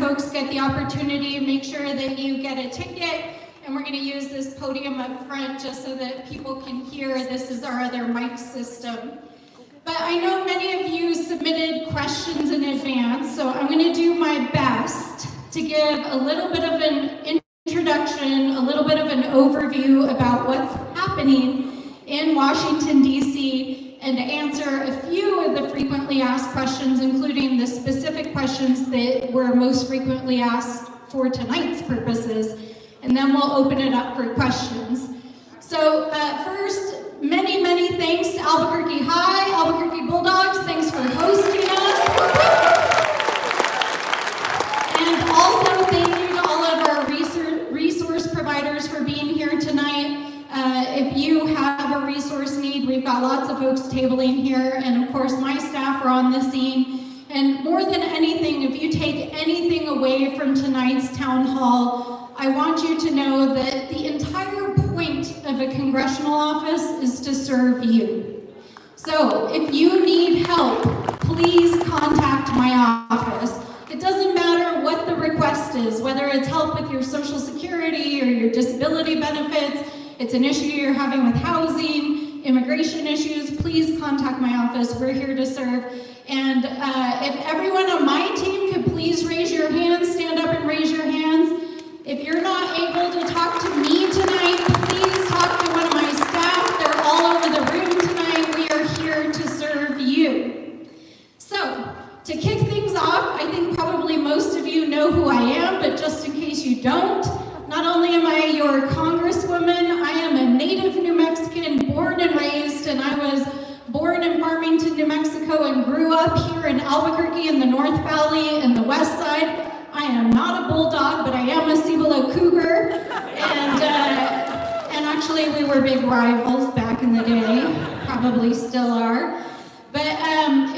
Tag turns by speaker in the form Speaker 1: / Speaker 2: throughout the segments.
Speaker 1: folks get the opportunity, make sure that you get a ticket, and we're going to use this podium up front just so that people can hear. This is our other mic system. But I know many of you submitted questions in advance, so I'm going to do my best to give a little bit of an introduction, a little bit of an overview about what's happening in Washington, D.C., and to answer a few of the frequently asked questions, including the specific questions that were most frequently asked for tonight's purposes, and then we'll open it up for questions. So first, many thanks to Albuquerque High, Albuquerque Bulldogs, thanks for hosting us. And also thank you to all of our resource providers for being here tonight. If you have a resource need, we've got lots of folks tabling here, and of course my staff are on the scene. And more than anything, if you take anything away from tonight's town hall, I want you to know that the entire point of a congressional office is to serve you. So if you need help, please contact my office. It doesn't matter what the request is, whether it's help with your Social Security or your disability benefits, it's an issue you're having with housing, immigration issues, please contact my office. We're here to serve. And if everyone on my team could please raise your hands, stand up and raise your hands. If you're not able to talk to me tonight, please talk to one of my staff. They're all over the room tonight. We are here to serve you. So, to kick things off, I think probably most of you know who I am, but just in case you don't, not only am I your congresswoman, I am a native New Mexican, born and raised, and I was born in Farmington, New Mexico, and grew up here in Albuquerque in the North Valley and the West Side. I am not a bulldog, but I am a Cibolo cougar, and actually we were big rivals back in the day, probably still are. But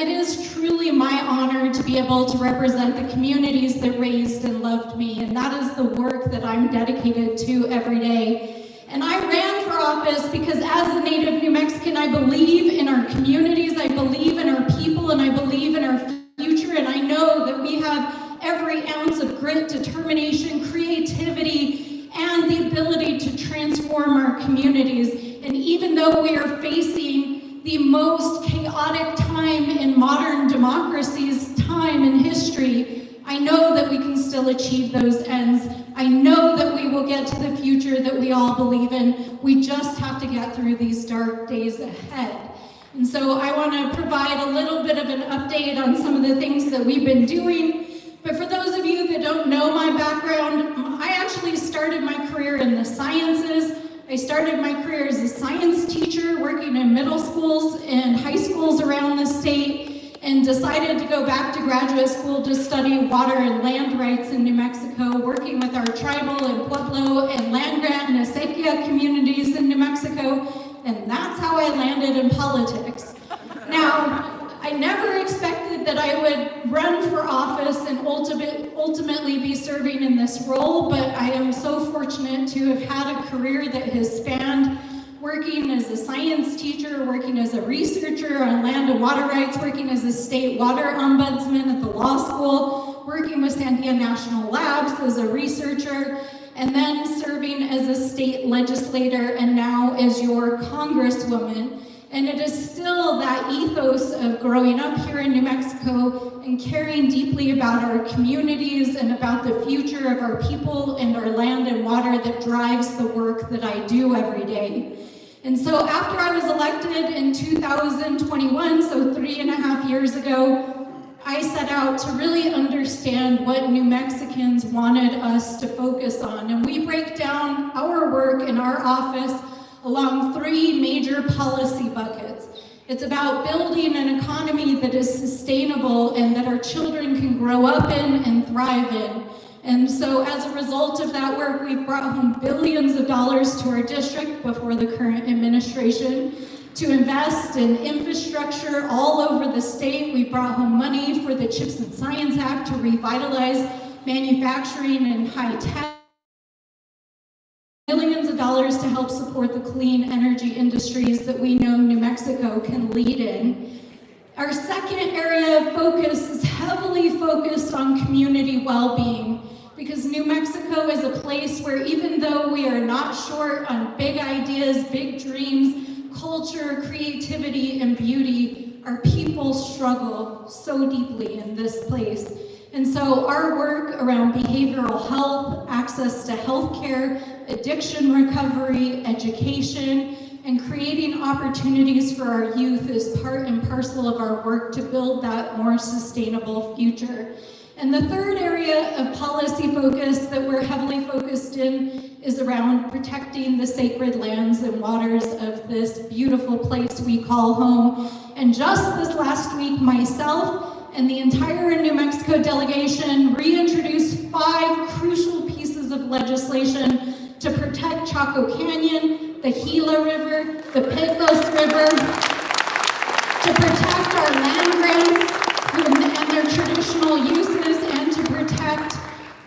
Speaker 1: it is truly my honor to be able to represent the communities that raised and loved me, and that is the work that I'm dedicated to every day. And I ran for office because as a native New Mexican, I believe in our communities, I believe in our people, and I believe in our future, and I know that we have every ounce of grit, determination, creativity, and the ability to transform our communities. And even though we are facing the most chaotic time in modern democracy's time in history, I know that we can still achieve those ends. I know that we will get to the future that we all believe in. We just have to get through these dark days ahead. And so I want to provide a little bit of an update on some of the things that we've been doing. But for those of you that don't know my background, I actually started my career in the sciences. I started my career as a science teacher working in middle schools and high schools around the state, and decided to go back to graduate school to study water and land rights in New Mexico, working with our tribal and Pueblo and land-grant and acequia communities in New Mexico, and that's how I landed in politics. Now, I never expected that I would run for office and ultimately be serving in this role, but I am so fortunate to have had a career that has spanned working as a science teacher, working as a researcher on land and water rights, working as a state water ombudsman at the law school, working with Sandia National Labs as a researcher, and then serving as a state legislator and now as your congresswoman. And it is still that ethos of growing up here in New Mexico and caring deeply about our communities and about the future of our people and our land and water that drives the work that I do every day. And so after I was elected in 2021, so 3.5 years ago, I set out to really understand what New Mexicans wanted us to focus on. And we break down our work in our office along 3 major policy buckets. It's about building an economy that is sustainable and that our children can grow up in and thrive in. And so as a result of that work, we've brought home billions of dollars to our district before the current administration to invest in infrastructure all over the state. We brought home money for the CHIPS and Science Act to revitalize manufacturing and high tech. Millions of dollars to help support the clean energy industries that we know New Mexico can lead in. Our second area of focus is heavily focused on community well-being, because New Mexico is a place where even though we are not short on big ideas, big dreams, culture, creativity, and beauty, our people struggle so deeply in this place. And so our work around behavioral health, access to healthcare, addiction recovery, education, and creating opportunities for our youth is part and parcel of our work to build that more sustainable future. And the third area of policy focus that we're heavily focused in is around protecting the sacred lands and waters of this beautiful place we call home. And just this last week, myself and the entire New Mexico delegation reintroduced 5 crucial pieces of legislation to protect Chaco Canyon, the Gila River, the Pecos River, to protect our land grants and their traditional uses, and to protect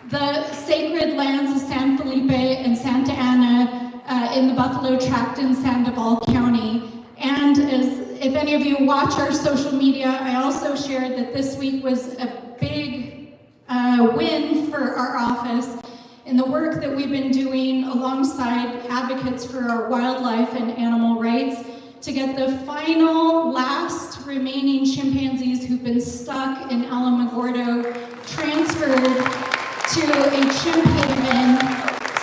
Speaker 1: the sacred lands of San Felipe and Santa Ana in the Buffalo Tract in Sandoval County. And if any of you watch our social media, I also shared that this week was a big win for our office in the work that we've been doing alongside advocates for our wildlife and animal rights to get the final last remaining chimpanzees who've been stuck in Alamogordo transferred to a chimp haven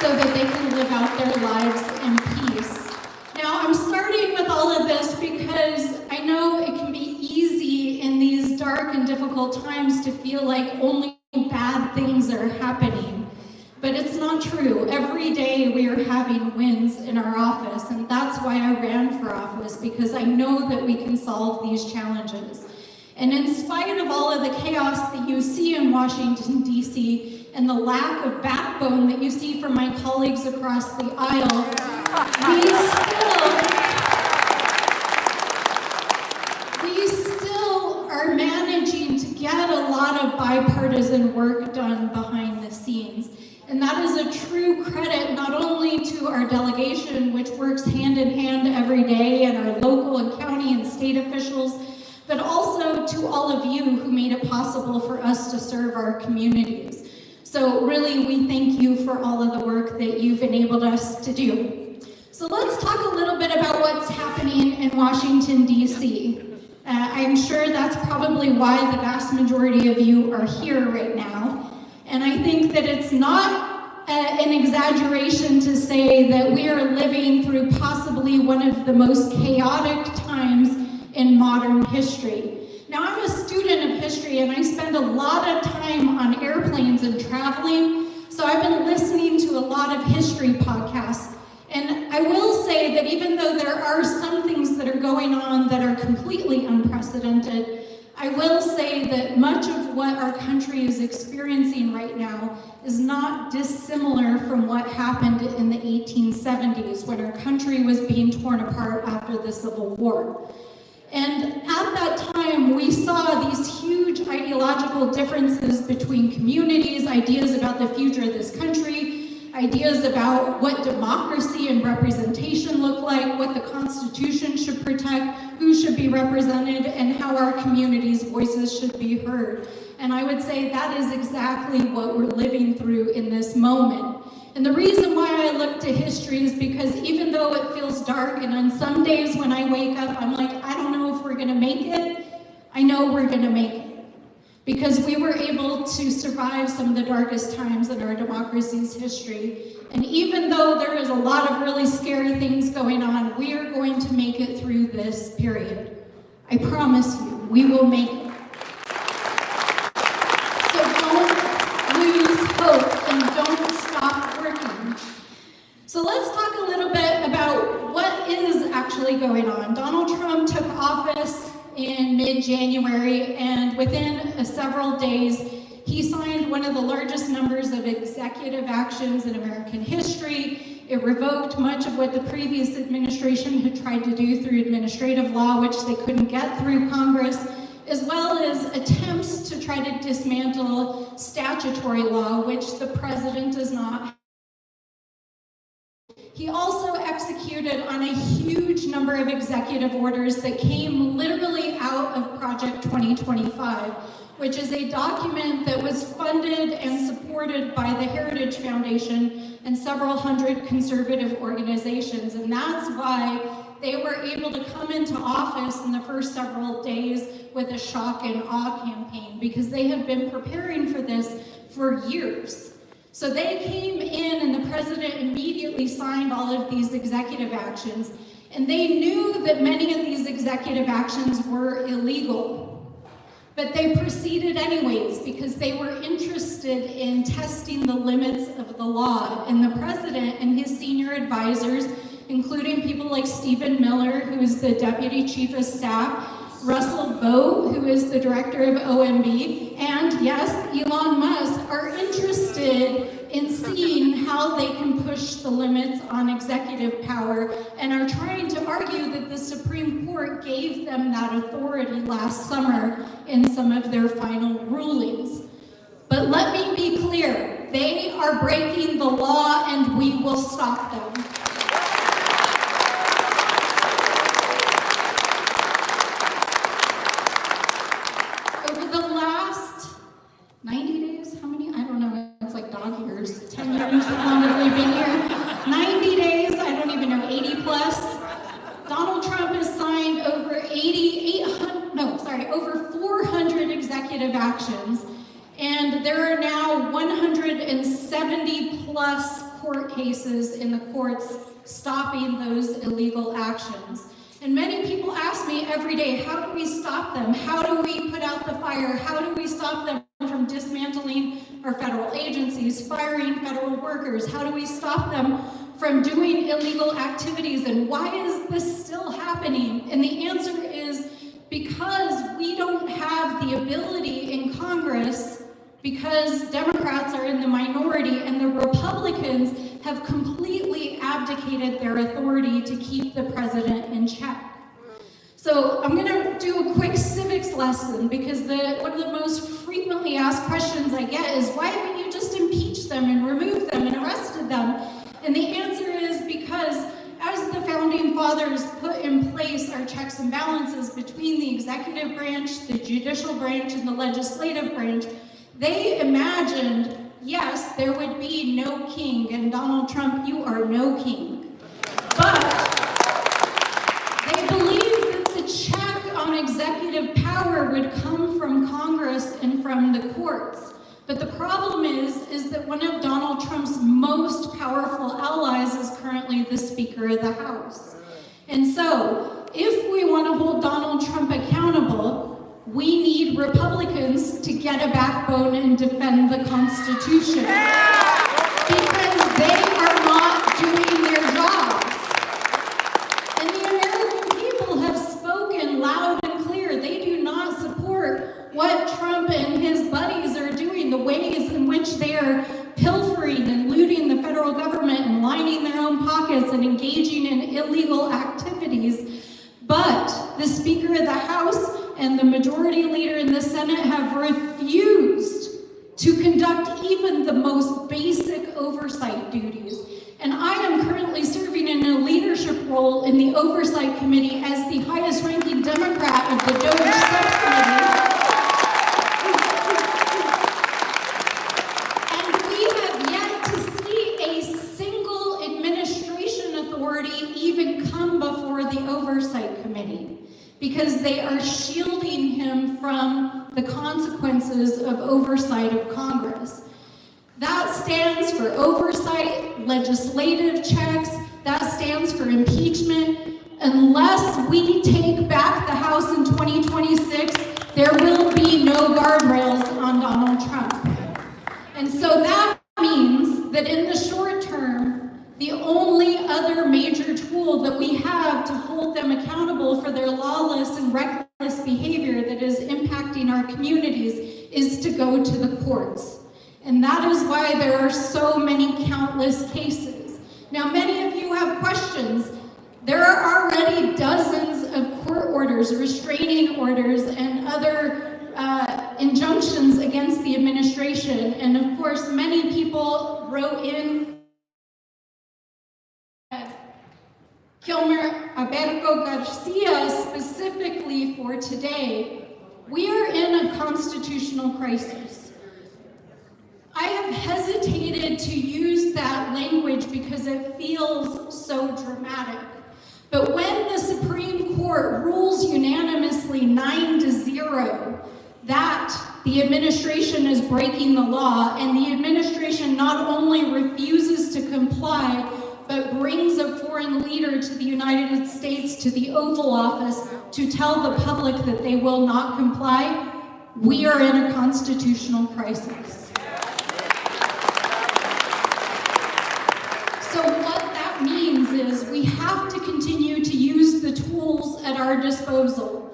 Speaker 1: so that they can live out their lives in peace. Now, I'm starting with all of this because I know it can be easy in these dark and difficult times to feel like only bad things are happening. But it's not true. Every day we are having wins in our office, and that's why I ran for office, because I know that we can solve these challenges. And in spite of all of the chaos that you see in Washington, D.C., and the lack of backbone that you see from my colleagues across the aisle, we still are managing to get a lot of bipartisan work done behind the scenes. And that is a true credit not only to our delegation, which works hand in hand every day, and our local and county and state officials, but also to all of you who made it possible for us to serve our communities. So really, we thank you for all of the work that you've enabled us to do. So let's talk a little bit about what's happening in Washington, D.C. I'm sure that's probably why the vast majority of you are here right now. And I think that it's not an exaggeration to say that we are living through possibly one of the most chaotic times in modern history. Now, I'm a student of history, and I spend a lot of time on airplanes and traveling, so I've been listening to a lot of history podcasts. And I will say that even though there are some things that are going on that are completely unprecedented, I will say that much of what our country is experiencing right now is not dissimilar from what happened in the 1870s when our country was being torn apart after the Civil War. And at that time, we saw these huge ideological differences between communities, ideas about the future of this country, ideas about what democracy and representation look like, what the Constitution should protect, who should be represented, and how our communities' voices should be heard. And I would say that is exactly what we're living through in this moment. And the reason why I look to history is because even though it feels dark, and on some days when I wake up, I'm like, I don't know if we're gonna make it, I know we're gonna make it. Because we were able to survive some of the darkest times in our democracy's history. And even though there is a lot of really scary things going on, we are going to make it through this period. I promise you, we will make it. So don't lose hope and don't stop working. So let's talk a little bit about what is actually going on. Donald Trump took office in mid-January, and within several days, he signed one of the largest numbers of executive actions in American history. It revoked much of what the previous administration had tried to do through administrative law, which they couldn't get through Congress, as well as attempts to try to dismantle statutory law, which the president does not. He also executed executed on a huge number of executive orders that came literally out of Project 2025, which is a document that was funded and supported by the Heritage Foundation and several hundred conservative organizations. And that's why they were able to come into office in the first several days with a shock and awe campaign, because they have been preparing for this for years. So they came in and the president immediately signed all of these executive actions, and they knew that many of these executive actions were illegal. But they proceeded anyways because they were interested in testing the limits of the law. And the president and his senior advisors, including people like Stephen Miller, who is the deputy chief of staff, Russell Vought, who is the director of OMB, and yes, Elon Musk, are interested in seeing how they can push the limits on executive power, and are trying to argue that the Supreme Court gave them that authority last summer in some of their final rulings. But let me be clear, they are breaking the law and we will stop them. Over the last 90 days, how many? I don't know, it's like dog years. 10 years, how long have we been here? 90 days, I don't even know, 80 plus. Donald Trump has signed over over 400 executive actions, and there are now 170 plus court cases in the courts stopping those illegal actions. And many people ask me every day, how do we stop them? How do we put out the fire? How do we stop them from dismantling our federal agencies, firing federal workers? How do we stop them from doing illegal activities? And why is this still happening? And the answer is because we don't have the ability in Congress, because Democrats are in the minority and the Republicans have completely abdicated their authority to keep the president in check. So I'm gonna do a quick civics lesson, because one of the most frequently asked questions I get is, why haven't you just impeached them and removed them and arrested them? And the answer is because as the founding fathers put in place our checks and balances between the executive branch, the judicial branch, and the legislative branch, they imagined, yes, there would be no king, and Donald Trump, you are no king. But they believed that the check on executive power would come from Congress and from the courts. But the problem is that one of Donald Trump's most powerful allies is currently the Speaker of the House. And so, if we want to hold Donald Trump accountable, we need Republicans to get a backbone and defend the Constitution. Because they are not doing their jobs. And the American people have spoken loud and clear. They do not support what Trump and his buddies are doing, the ways in which they are pilfering and looting the federal government and lining their own pockets and engaging in illegal activities. But the Speaker of the House and the Majority Leader in the Senate have refused to conduct even the most basic oversight duties. And I am currently serving in a leadership role in the Oversight Committee as the highest ranking Democrat of the DOJ subcommittee. And we have yet to see a single administration authority even come before the Oversight Committee, because they are shielding him from the consequences of oversight of Congress. That stands for oversight, legislative checks, that stands for impeachment. Unless we take back the House in 2026, there will be no guardrails on Donald Trump. And so that means that in the short term, the only other major tool that we have to hold them accountable for their lawless and reckless behavior that is impacting our communities is to go to the courts. And that is why there are so many countless cases. Now, many of you have questions. There are already dozens of court orders, restraining orders, and other injunctions against the administration. And of course, many people wrote in Kilmer Alberto Garcia specifically for today, we are in a constitutional crisis. I have hesitated to use that language because it feels so dramatic. But when the Supreme Court rules unanimously 9-0 that the administration is breaking the law, and the administration not only refuses to comply, but brings a foreign leader to the United States, to the Oval Office, to tell the public that they will not comply, we are in a constitutional crisis. So what that means is we have to continue to use the tools at our disposal.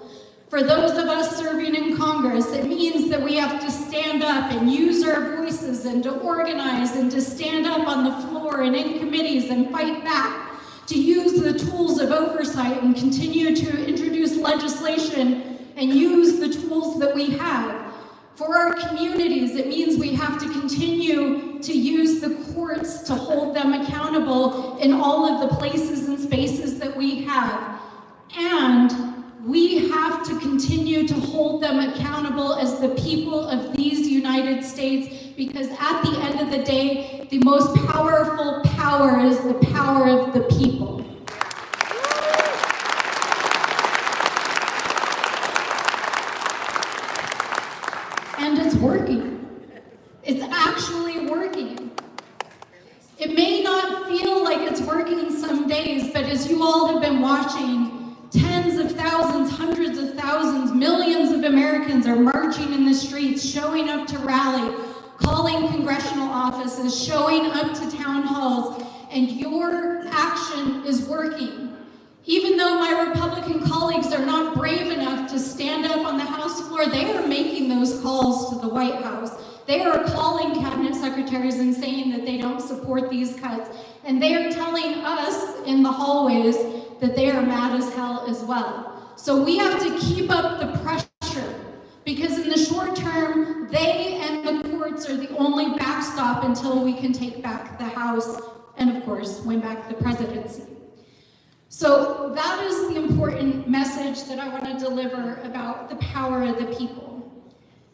Speaker 1: For those of us serving in Congress, it means that we have to stand up and use our voices and to organize and to stand up on the floor and in committees and fight back, to use the tools of oversight and continue to introduce legislation and use the tools that we have. For our communities, it means we have to continue to use the courts to hold them accountable in all of the places and spaces that we have. And we have to continue to hold them accountable as the people of these United States, because at the end of the day, the most powerful power is the power of the people. And it's working. It's actually working. It may not feel like it's working some days, but as you all have been watching, tens of thousands, hundreds of thousands, millions of Americans are marching in the streets, showing up to rally, calling congressional offices, showing up to town halls, and your action is working. Even though my Republican colleagues are not brave enough to stand up on the House floor, they are making those calls to the White House. They are calling cabinet secretaries and saying that they don't support these cuts. And they are telling us in the hallways that they are mad as hell as well. So we have to keep up the pressure, because in the short term, they and the courts are the only backstop until we can take back the House and, of course, win back the presidency. So that is the important message that I want to deliver about the power of the people.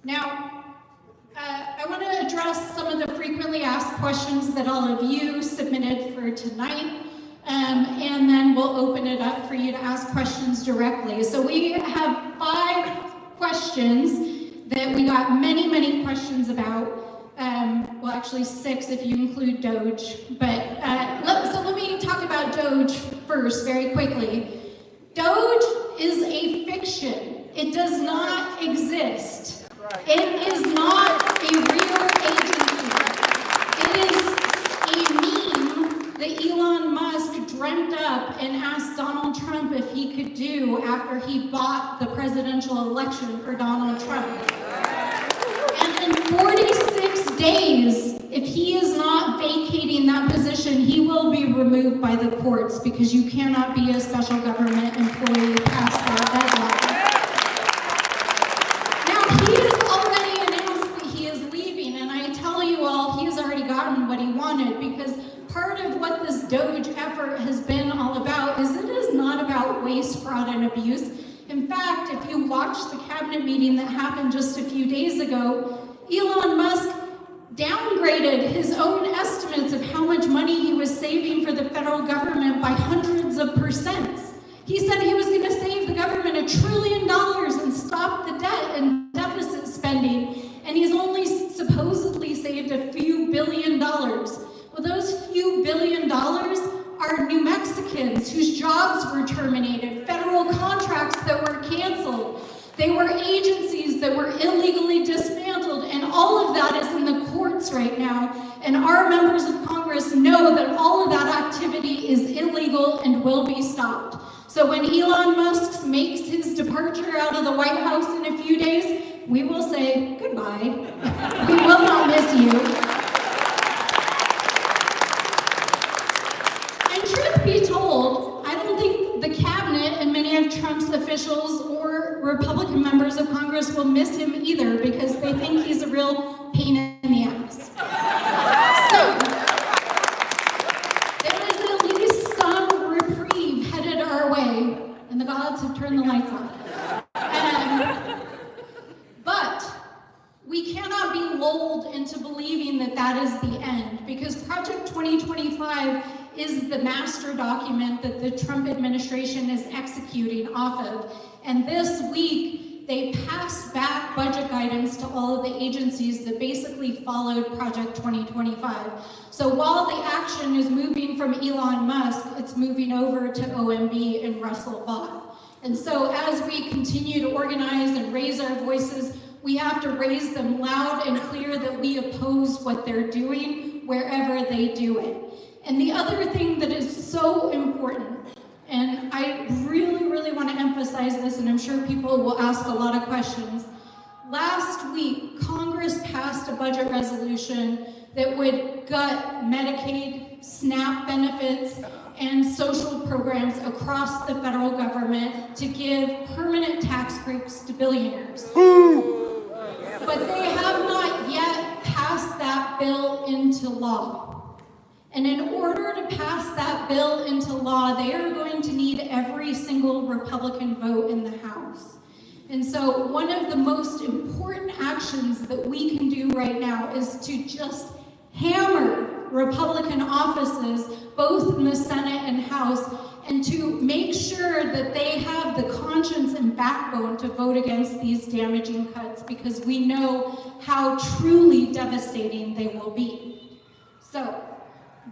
Speaker 1: Now, I want to address some of the frequently asked questions that all of you submitted for tonight, and then we'll open it up for you to ask questions directly. So we have 5 questions that we got many questions about. Well, actually 6 if you include Doge. But so let me talk about Doge first very quickly. Doge is a fiction. It does not exist. It is not a real agency. It is a meme that Elon Musk dreamt up and asked Donald Trump if he could do after he bought the presidential election for Donald Trump. And in 46 days, if he is not vacating that position, he will be removed by the courts, because you cannot be a special government employee past that deadline. Now, he has already announced that he is leaving, and I tell you all, he has already gotten what he wanted, because part of what this Doge effort has been all about is it is not about waste, fraud, and abuse. In fact, if you watch the cabinet meeting that happened just a few days ago, Elon Musk downgraded his own estimates of how much money he was saving for the federal government by hundreds of percents. He said he was going to save the government $1 trillion and stop the debt and deficit spending, and he's only supposedly saved a few $1 billion. Well, those few $1 billion are New Mexicans whose jobs were terminated, federal contracts that were canceled. They were agencies that were illegally dismantled, and all of that is in the courts right now. And our members of Congress know that all of that activity is illegal and will be stopped. So when Elon Musk makes his departure out of the White House in a few days, we will say goodbye. We will not miss you. And truth be told, I don't think the cabinet and many of Trump's officials or Republican members of Congress will miss him either, because they think he's a real pain in the ass. So there is at least some reprieve that that is the end, because Project 2025 is the master document that the Trump administration is executing off of. And this week, they passed back budget guidance to all of the agencies that basically followed Project 2025. So while the action is moving from Elon Musk, it's moving over to OMB and Russell Vought. And so as we continue to organize and raise our voices, we have to raise them loud and clear that we oppose what they're doing wherever they do it. And the other thing that is so important, and I really, really want to emphasize this, and I'm sure people will ask a lot of questions. Last week, Congress passed a budget resolution that would gut Medicaid, SNAP benefits, and social programs across the federal government to give permanent tax breaks to billionaires. But they have not yet passed that bill into law. And in order to pass that bill into law, they are going to need every single Republican vote in the House. And so one of the most important actions that we can do right now is to just hammer Republican offices, both in the Senate and House, and to make sure that they have the conscience and backbone to vote against these damaging cuts, because we know how truly devastating they will be. So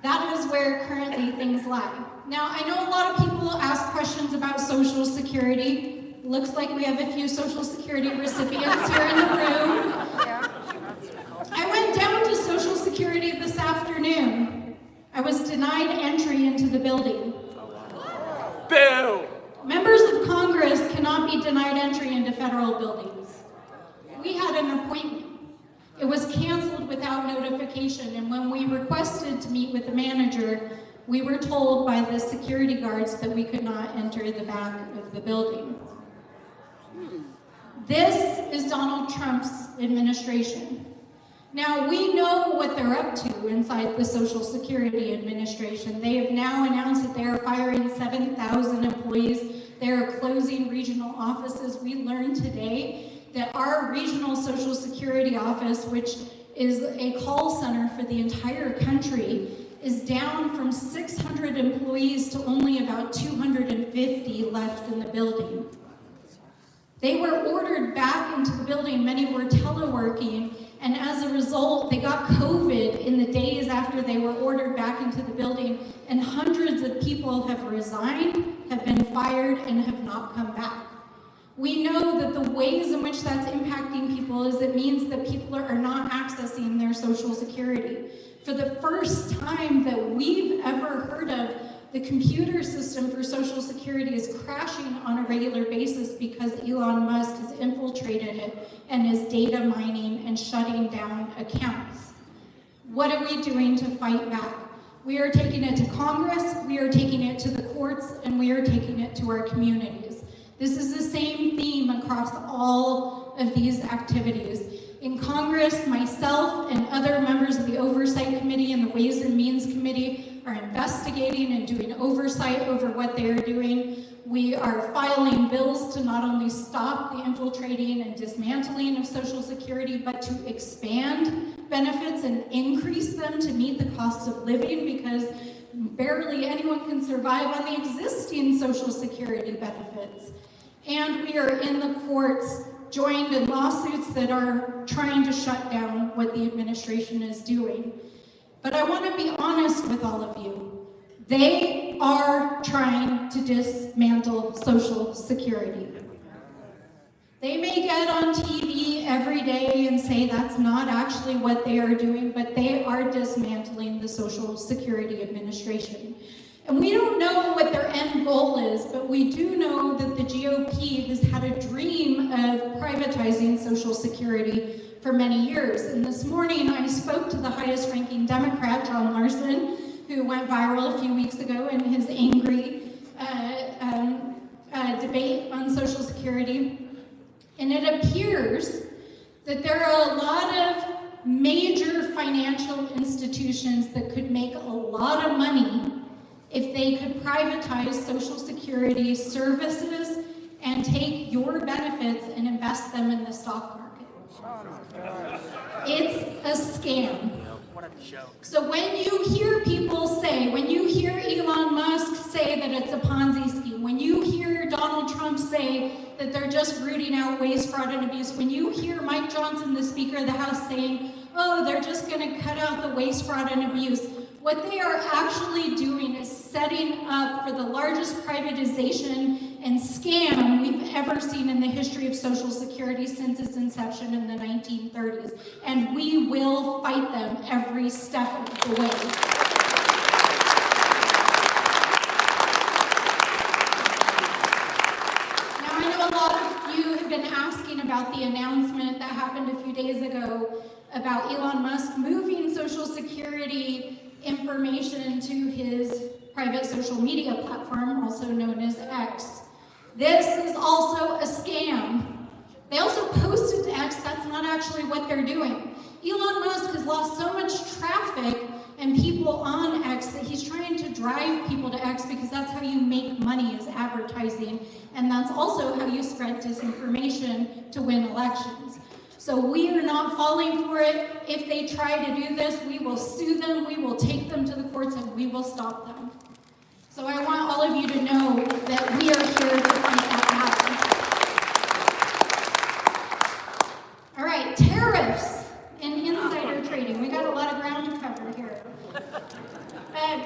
Speaker 1: that is where currently things lie. Now, I know a lot of people ask questions about Social Security. Looks like we have a few Social Security recipients here in the room. I went down to Social Security this afternoon. I was denied entry into the building.
Speaker 2: Boo!
Speaker 1: Members of Congress cannot be denied entry into federal buildings. We had an appointment. It was canceled without notification, and when we requested to meet with the manager, we were told by the security guards that we could not enter the back of the building. This is Donald Trump's administration. Now, we know what they're up to inside the Social Security Administration. They have now announced that they are firing 7,000 employees. They are closing regional offices. We learned today that our regional Social Security office, which is a call center for the entire country, is down from 600 employees to only about 250 left in the building. They were ordered back into the building. Many were teleworking, and as a result, they got COVID in the days after they were ordered back into the building, and hundreds of people have resigned, have been fired, and have not come back. We know that the ways in which that's impacting people is it means that people are not accessing their Social Security. For the first time that we've ever heard of, the computer system for Social Security is crashing on a regular basis because Elon Musk has infiltrated it and is data mining and shutting down accounts. What are we doing to fight back? We are taking it to Congress, we are taking it to the courts, and we are taking it to our communities. This is the same theme across all of these activities. In Congress, myself and other members of the Oversight Committee and the Ways and Means Committee are investigating and doing oversight over what they are doing. We are filing bills to not only stop the infiltrating and dismantling of Social Security, but to expand benefits and increase them to meet the cost of living, because barely anyone can survive on the existing Social Security benefits. And we are in the courts, joined in lawsuits that are trying to shut down what the administration is doing. But I want to be honest with all of you. They are trying to dismantle Social Security. They may get on TV every day and say that's not actually what they are doing, but they are dismantling the Social Security Administration. And we don't know what their end goal is, but we do know that the GOP has had a dream of privatizing Social Security for many years. And this morning I spoke to the highest ranking Democrat, John Larson, who went viral a few weeks ago in his angry debate on Social Security. And it appears that there are a lot of major financial institutions that could make a lot of money if they could privatize Social Security services and take your benefits and invest them in the stock market. It's a scam.
Speaker 2: What a joke.
Speaker 1: So when you hear people say, when you hear Elon Musk say that it's a Ponzi scheme, when you hear Donald Trump say that they're just rooting out waste, fraud, and abuse, when you hear Mike Johnson, the Speaker of the House, saying, oh, they're just going to cut out the waste, fraud, and abuse, what they are actually doing is setting up for the largest privatization and scam we've ever seen in the history of Social Security since its inception in the 1930s. And we will fight them every step of the way. Now, I know a lot of you have been asking about the announcement that happened a few days ago about Elon Musk moving Social Security information to his private social media platform, also known as X. This is also a scam. They also posted to X, that's not actually what they're doing. Elon Musk has lost so much traffic and people on X that he's trying to drive people to X because that's how you make money, is advertising, and that's also how you spread disinformation to win elections. So we are not falling for it. If they try to do this, we will sue them, we will take them to the courts, and we will stop them. So I want all of you to know that we are here to fight that battle. All right, tariffs and insider trading. We got a lot of ground to cover here.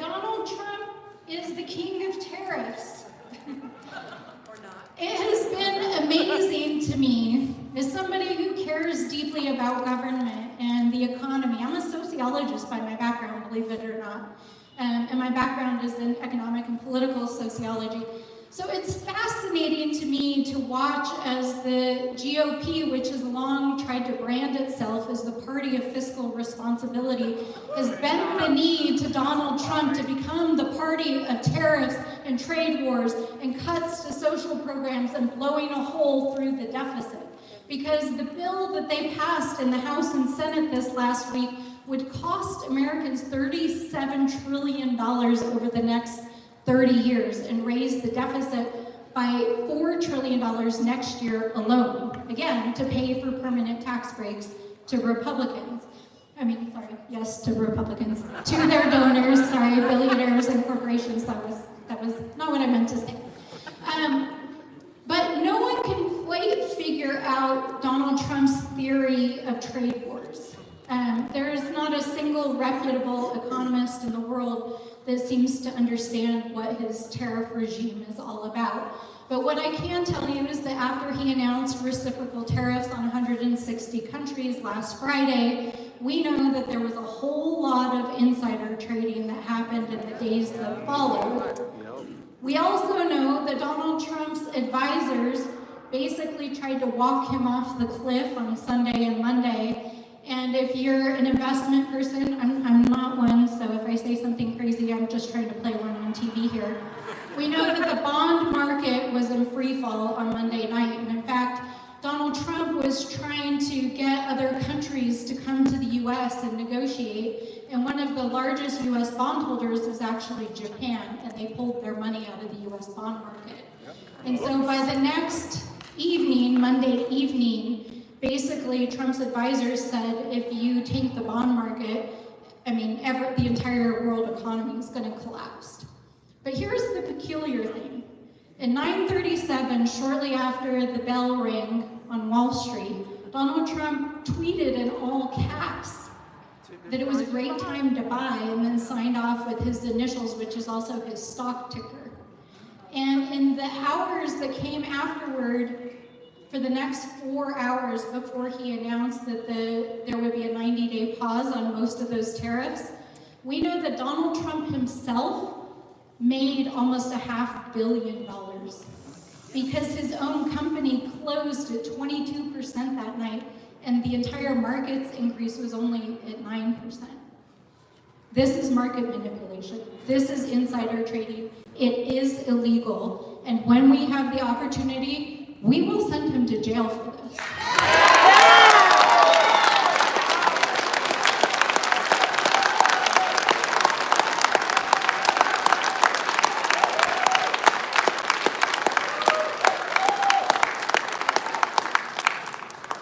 Speaker 1: Donald Trump is the king of tariffs.
Speaker 3: Or not.
Speaker 1: It has been amazing to me, as somebody who cares deeply about government and the economy. I'm a sociologist by my background, believe it or not. And my background is in economic and political sociology. So it's fascinating to me to watch as the GOP, which has long tried to brand itself as the party of fiscal responsibility, has bent the knee to Donald Trump to become the party of tariffs and trade wars and cuts to social programs and blowing a hole through the deficit. Because the bill that they passed in the House and Senate this last week would cost Americans $37 trillion over the next 30 years and raise the deficit by $4 trillion next year alone. Again, to pay for permanent tax breaks to Republicans. To Republicans. To their donors, billionaires and corporations. That was not what I meant to say. But no one can quite figure out Donald Trump's theory of trade wars. There is not a single reputable economist in the world that seems to understand what his tariff regime is all about. But what I can tell you is that after he announced reciprocal tariffs on 160 countries last Friday, we know that there was a whole lot of insider trading that happened in the days that followed. We also know that Donald Trump's advisors basically tried to walk him off the cliff on Sunday and Monday. And if you're an investment person, I'm not one, so if I say something crazy, I'm just trying to play one on TV here. We know that the bond market was in free fall on Monday night, and in fact, Donald Trump was trying to get other countries to come to the US and negotiate, and one of the largest US bondholders is actually Japan, and they pulled their money out of the US bond market. And so by the next evening, Monday evening, basically, Trump's advisors said, if you tank the bond market, the entire world economy is going to collapse. But here's the peculiar thing. In 9:37, shortly after the bell rang on Wall Street, Donald Trump tweeted in all caps that it was a great time to buy, and then signed off with his initials, which is also his stock ticker. And in the hours that came afterward, for the next 4 hours before he announced that there would be a 90-day pause on most of those tariffs, we know that Donald Trump himself made almost $500 million because his own company closed at 22% that night, and the entire market's increase was only at 9%. This is market manipulation. This is insider trading. It is illegal, and when we have the opportunity, we will send him to jail for this.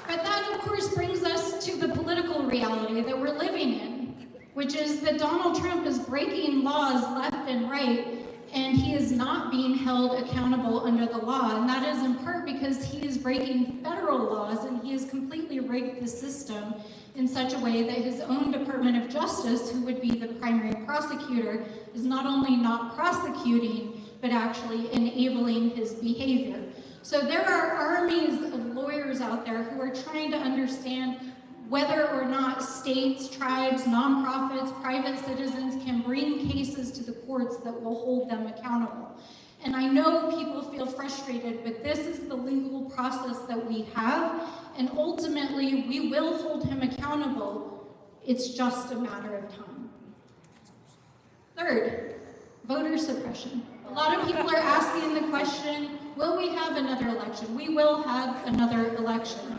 Speaker 1: But that, of course, brings us to the political reality that we're living in. which is that Donald Trump is breaking laws left and right, and he is not being held accountable under the law. And that is in part because he is breaking federal laws, and he has completely rigged the system in such a way that his own Department of Justice, who would be the primary prosecutor, is not only not prosecuting, but actually enabling his behavior. So there are armies of lawyers out there who are trying to understand whether or not states, tribes, nonprofits, private citizens can bring cases to the courts that will hold them accountable. And I know people feel frustrated, but this is the legal process that we have, and ultimately we will hold him accountable. It's just a matter of time. Third, voter suppression. A lot of people are asking the question, will we have another election? We will have another election.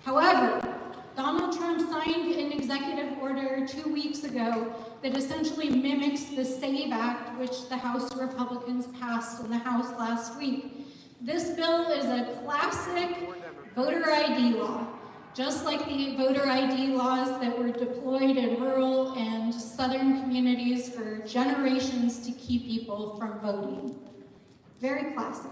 Speaker 1: However, Donald Trump signed an executive order 2 weeks ago that essentially mimics the SAVE Act, which the House Republicans passed in the House last week. This bill is a classic voter ID law, just like the voter ID laws that were deployed in rural and southern communities for generations to keep people from voting. Very classic.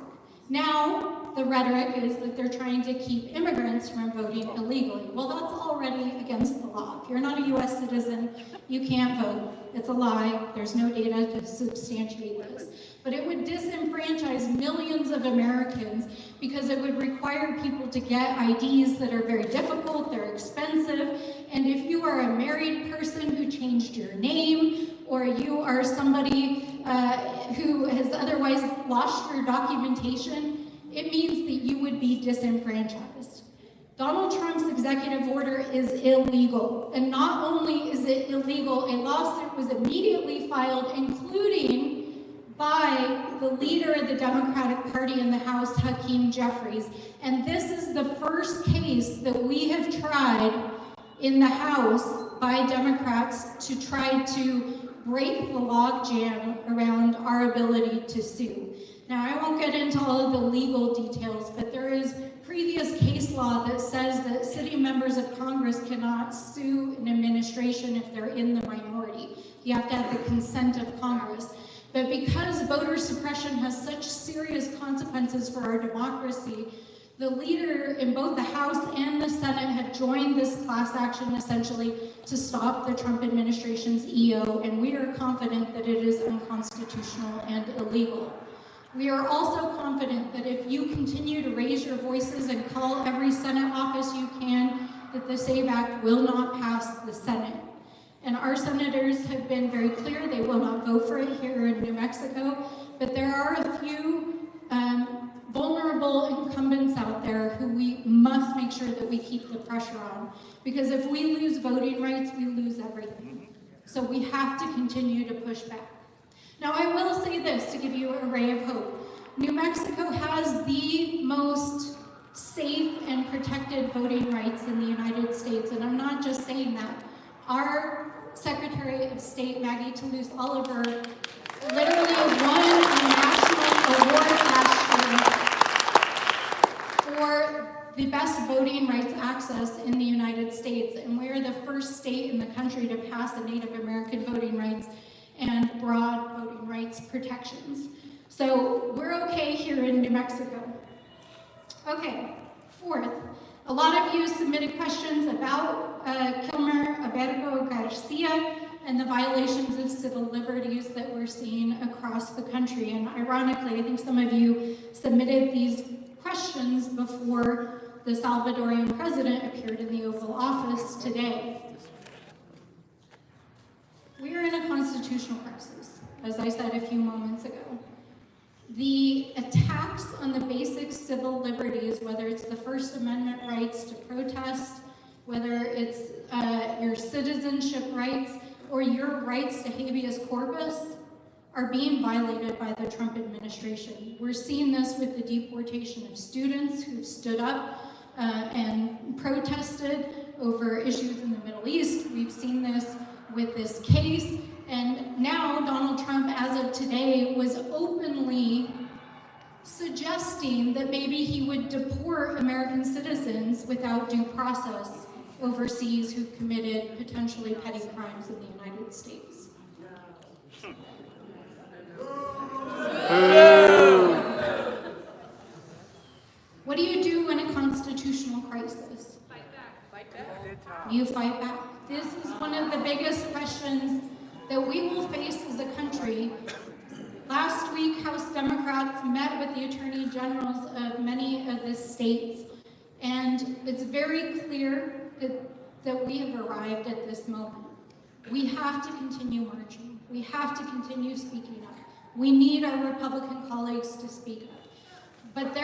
Speaker 1: Now, the rhetoric is that they're trying to keep immigrants from voting illegally. Well, that's already against the law. If you're not a US citizen, you can't vote. It's a lie. There's no data to substantiate this. But it would disenfranchise millions of Americans because it would require people to get IDs that are very difficult, they're expensive, and if you are a married person who changed your name, or you are somebody who has otherwise lost your documentation, it means that you would be disenfranchised. Donald Trump's executive order is illegal, and not only is it illegal, a lawsuit was immediately filed, including by the leader of the Democratic Party in the House, Hakeem Jeffries. And this is the first case that we have tried in the House by Democrats to try to break the logjam around our ability to sue. Now, I won't get into all of the legal details, but there is previous case law that says that sitting members of Congress cannot sue an administration if they're in the minority. You have to have the consent of Congress. But because voter suppression has such serious consequences for our democracy, the leader in both the House and the Senate have joined this class action essentially to stop the Trump administration's EO, and we are confident that it is unconstitutional and illegal. We are also confident that if you continue to raise your voices and call every Senate office you can, that the SAVE Act will not pass the Senate. And our senators have been very clear they will not vote for it here in New Mexico, but there are a few vulnerable incumbents out there who we must make sure that we keep the pressure on. Because if we lose voting rights, we lose everything. So we have to continue to push back. Now, I will say this to give you a ray of hope. New Mexico has the most safe and protected voting rights in the United States, and I'm not just saying that. Our Secretary of State, Maggie Toulouse-Oliver, literally won a national award last year for the best voting rights access in the United States, and we are the first state in the country to pass the Native American voting rights and broad voting rights protections. So we're okay here in New Mexico. Okay, fourth, a lot of you submitted questions about Kilmer Abergo Garcia and the violations of civil liberties that we're seeing across the country. And ironically, I think some of you submitted these questions before the Salvadorian president appeared in the Oval Office today. We are in a constitutional crisis, as I said a few moments ago. The attacks on the basic civil liberties, whether it's the First Amendment rights to protest, whether it's your citizenship rights, or your rights to habeas corpus, are being violated by the Trump administration. We're seeing this with the deportation of students who've stood up and protested over issues in the Middle East. We've seen this with this case, and now Donald Trump, as of today, was openly suggesting that maybe he would deport American citizens without due process overseas who've committed potentially petty crimes in the United States. What do you do in a constitutional crisis?
Speaker 3: Fight back. Fight back.
Speaker 1: You fight back. This is one of the biggest questions that we will face as a country. Last week, House Democrats met with the Attorney Generals of many of the states, and it's very clear that we have arrived at this moment. We have to continue marching. We have to continue speaking up. We need our Republican colleagues to speak up. But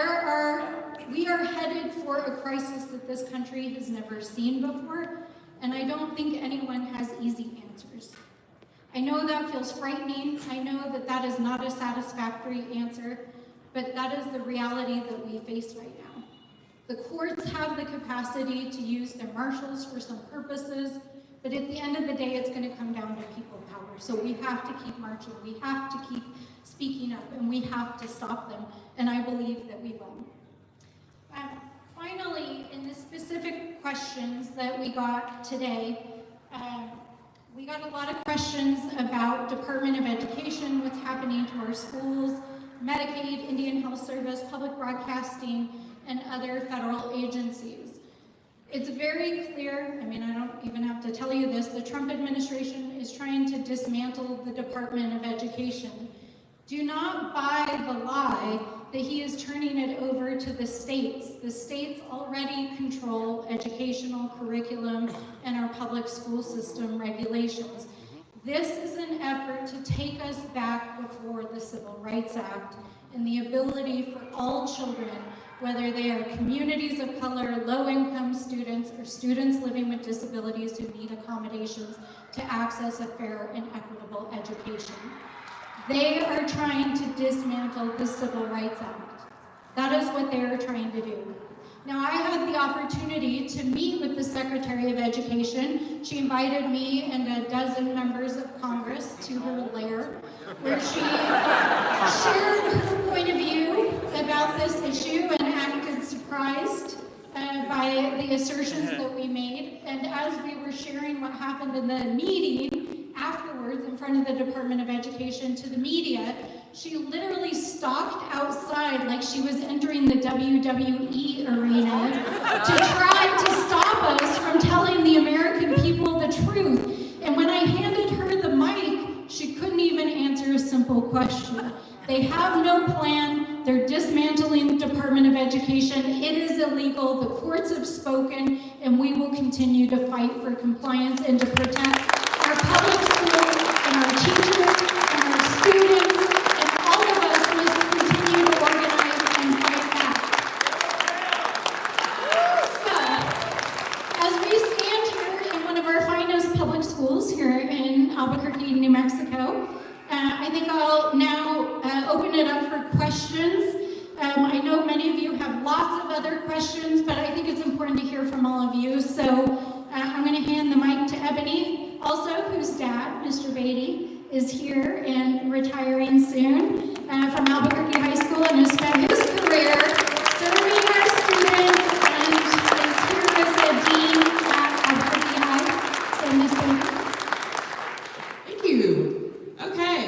Speaker 1: we are headed for a crisis that this country has never seen before, and I don't think anyone has easy answers. I know that feels frightening. I know that that is not a satisfactory answer, but that is the reality that we face right now. The courts have the capacity to use their marshals for some purposes, but at the end of the day, it's going to come down to people power. So we have to keep marching. We have to keep speaking up, and we have to stop them, and I believe that we will. Finally, in the specific questions that we got today, we got a lot of questions about Department of Education, what's happening to our schools, Medicaid, Indian Health Service, public broadcasting, and other federal agencies. It's very clear, I mean, I don't even have to tell you this, the Trump administration is trying to dismantle the Department of Education. Do not buy the lie that he is turning it over to the states. The states already control educational curriculum and our public school system regulations. This is an effort to take us back before the Civil Rights Act and the ability for all children, whether they are communities of color, low-income students, or students living with disabilities who need accommodations, to access a fair and equitable education. They are trying to dismantle the Civil Rights Act. That is what they are trying to do. Now, I had the opportunity to meet with the Secretary of Education. She invited me and a dozen members of Congress to her lair, where she shared her point of view about this issue and acted surprised by the assertions that we made. And as we were sharing what happened in the meeting, afterwards, in front of the Department of Education to the media, she literally stalked outside like she was entering the WWE arena to try to stop us from telling the American people the truth. And when I handed her the mic, she couldn't even answer a simple question. They have no plan. They're dismantling the Department of Education. It is illegal. The courts have spoken, and we will continue to fight for compliance and to protect our public schools and our teachers and our students, and all of us must continue to organize and fight back. So, as we stand here in one of our finest public schools here in Albuquerque, New Mexico, I think I'll now open it up for questions. I know many of you have lots of other questions, but I think it's important to hear from all of you. So I'm going to hand the mic to Ebony, also whose dad, Mr. Beatty, is here and retiring soon from Albuquerque High School and has spent his career serving our students and is here as a dean at Albuquerque High. So, Ms. Beatty.
Speaker 4: Thank you. Okay,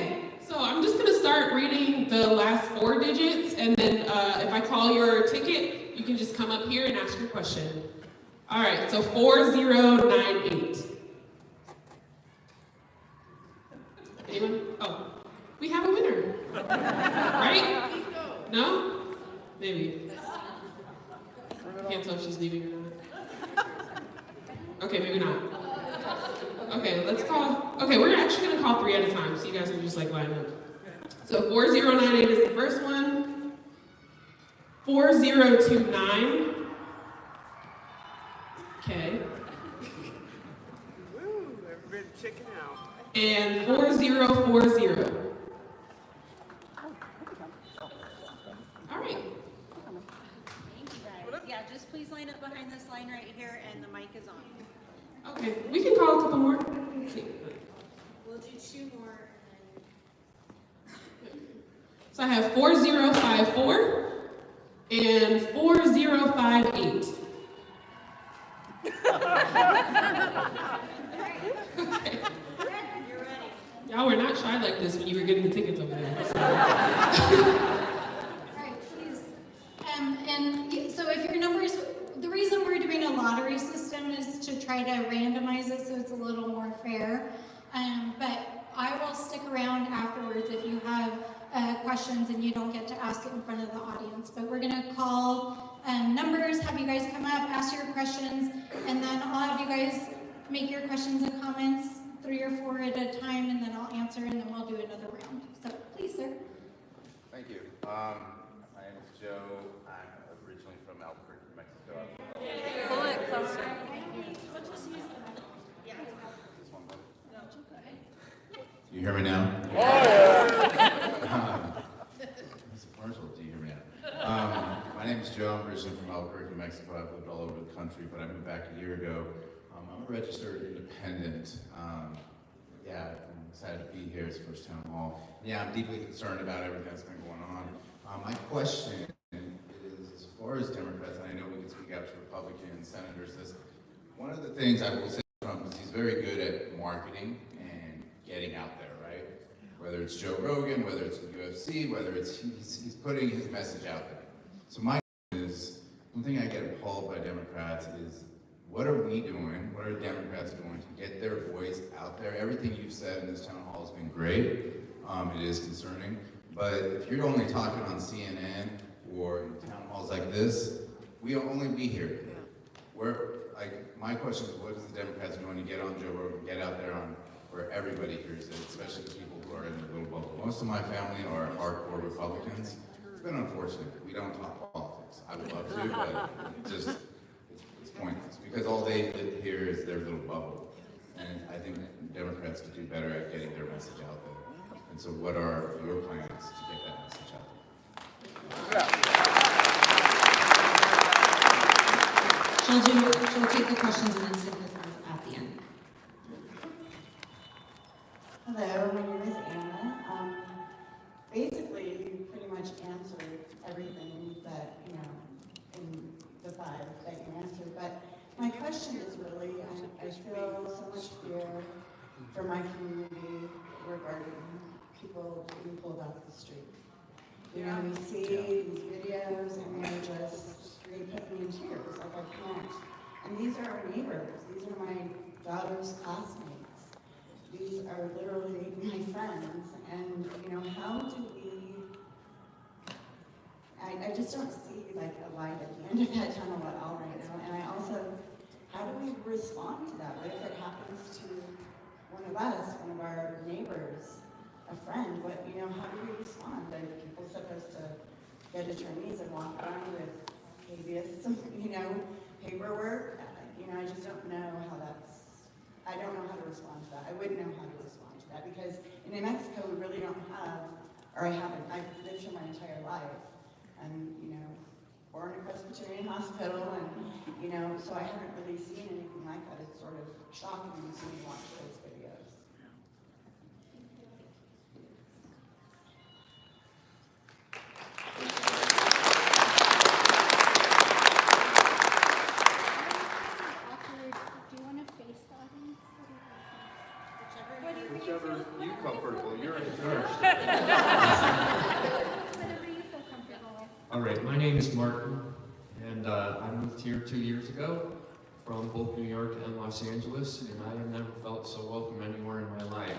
Speaker 4: so I'm just going to start reading the last 4 digits, and then if I call your ticket, you can just come up here and ask your question. All right, so 4098. Anyone? Oh, we have a winner. Right? No? Maybe. Can't tell if she's leaving or not. Okay, maybe not. Okay, let's call. Okay, we're actually going to call 3 at a time, so you guys can just like line up. So 4098 is the first one. 4029. Okay.
Speaker 2: Woo, everybody checking out.
Speaker 4: And 4040. All right.
Speaker 3: Thank you guys. Yeah, just please line up behind this line right here, and the mic is on.
Speaker 4: Okay, we can call a couple more. Let's see.
Speaker 3: We'll do 2 more.
Speaker 4: So I have 4054 and 4058. Y'all were not shy like this when you were getting the tickets over there. So.
Speaker 1: Right, please. So if your numbers, the reason we're doing a lottery system is to try to randomize it so it's a little more fair. But I will stick around afterwards if you have questions and you don't get to ask it in front of the audience. But we're gonna call numbers, have you guys come up, ask your questions, and then I'll have you guys make your questions and comments, 3 or 4 at a time, and then I'll answer, and then we'll do another round. So please, sir.
Speaker 5: Thank you. My name is Joe. I'm originally from Albuquerque, Mexico.
Speaker 3: Pull it closer.
Speaker 5: You hear me now? Oh, yeah. It's a commercial. Do you hear me now? My name is Joe. I'm originally from Albuquerque, Mexico. I've lived all over the country, but I moved back a year ago. I'm a registered independent. Yeah, I'm excited to be here. It's the first town hall. Yeah, I'm deeply concerned about everything that's been going on. My question is, as far as Democrats, and I know we can speak out to Republican senators, one of the things I will say about Trump is he's very good at marketing and getting out there, right? Whether it's Joe Rogan, whether it's the UFC, whether it's he's putting his message out there. So my question is, one thing I get appalled by Democrats is, what are we doing, what are Democrats doing to get their voice out there? Everything you've said in this town hall has been great. It is concerning. But if you're only talking on CNN or in town halls like this, we'll only be here. My question is, what is the Democrats doing to get on Joe Rogan, get out there on where everybody hears it, especially the people who are in the little bubble? Most of my family are hardcore Republicans. It's been unfortunate. We don't talk politics. I would love to, but it's pointless because all they hear is their little bubble. And I think Democrats could do better at getting their message out there. And so what are your plans to get that message out there?
Speaker 6: She'll take the questions and then sit with us at the end.
Speaker 7: Hello, my name is Anna. Basically, you pretty much answered everything that, in the 5 that you answered. But my question is really, I feel so much fear for my community regarding people being pulled off the street. We see these videos and they're just really putting me in tears, like I can't. And these are our neighbors. These are my daughter's classmates. These are literally my friends. And, how do we, I just don't see like a light at the end of that tunnel at all right now. And I also, how do we respond to that? What if it happens to one of us, one of our neighbors, a friend? How do we respond? Are people supposed to get attorneys and walk around with habeas, paperwork? I just don't know how I don't know how to respond to that. I wouldn't know how to respond to that because in New Mexico we really don't have, or I haven't, I've lived here my entire life. And, born in a Presbyterian hospital and, so I haven't really seen anything like that. It's sort of shocking to see me watch those videos.
Speaker 5: Whichever you comfortable, you're in charge.
Speaker 8: All right, my name is Martin, and I moved here 2 years ago from both New York and Los Angeles, and I have never felt so welcome anywhere in my life.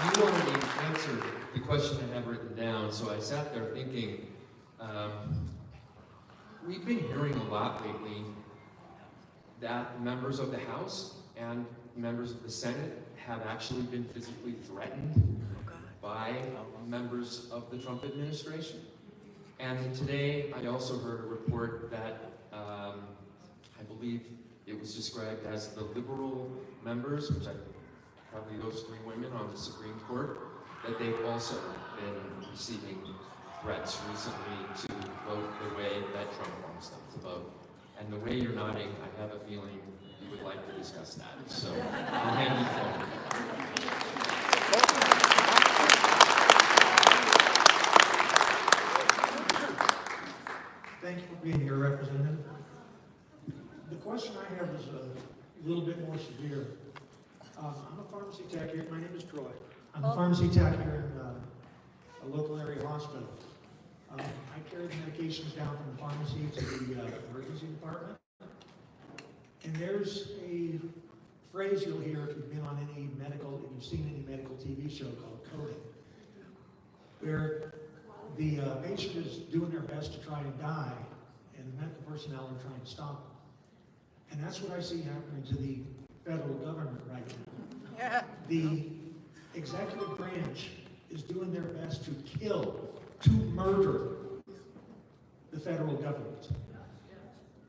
Speaker 8: You already answered the question I have written down, so I sat there thinking, we've been hearing a lot lately that members of the House and members of the Senate have actually been physically threatened by members of the Trump administration. And today I also heard a report that I believe it was described as the liberal members, which I probably those 3 women on the Supreme Court, that they've also been receiving threats recently to vote the way that Trump wants them to vote. And the way you're nodding, I have a feeling you would like to discuss that. So I'll hand you forward.
Speaker 9: Thank you for being here, Representative. The question I have is a little bit more severe. I'm a pharmacy tech here. My name is Troy. I'm a pharmacy tech here in a local area hospital. I carry the medications down from the pharmacy to the emergency department. And there's a phrase you'll hear if you've been on any medical, if you've seen any medical TV show called coding, where the patient is doing their best to try and die, and the medical personnel are trying to stop them. And that's what I see happening to the federal government right now. Yeah. The executive branch is doing their best to kill, to murder the federal government.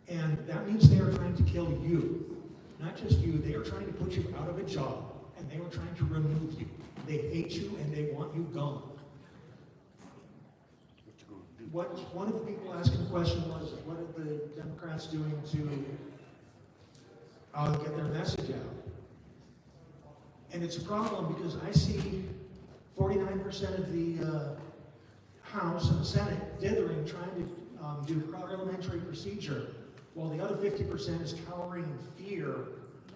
Speaker 9: And that means they are trying to kill you. Not just you, they are trying to put you out of a job, and they are trying to remove you. They hate you and they want you gone. One of the people asking the question was, what are the Democrats doing to get their message out? And it's a problem because I see 49% of the House and the Senate dithering, trying to do parliamentary procedure, while the other 50% is cowering in fear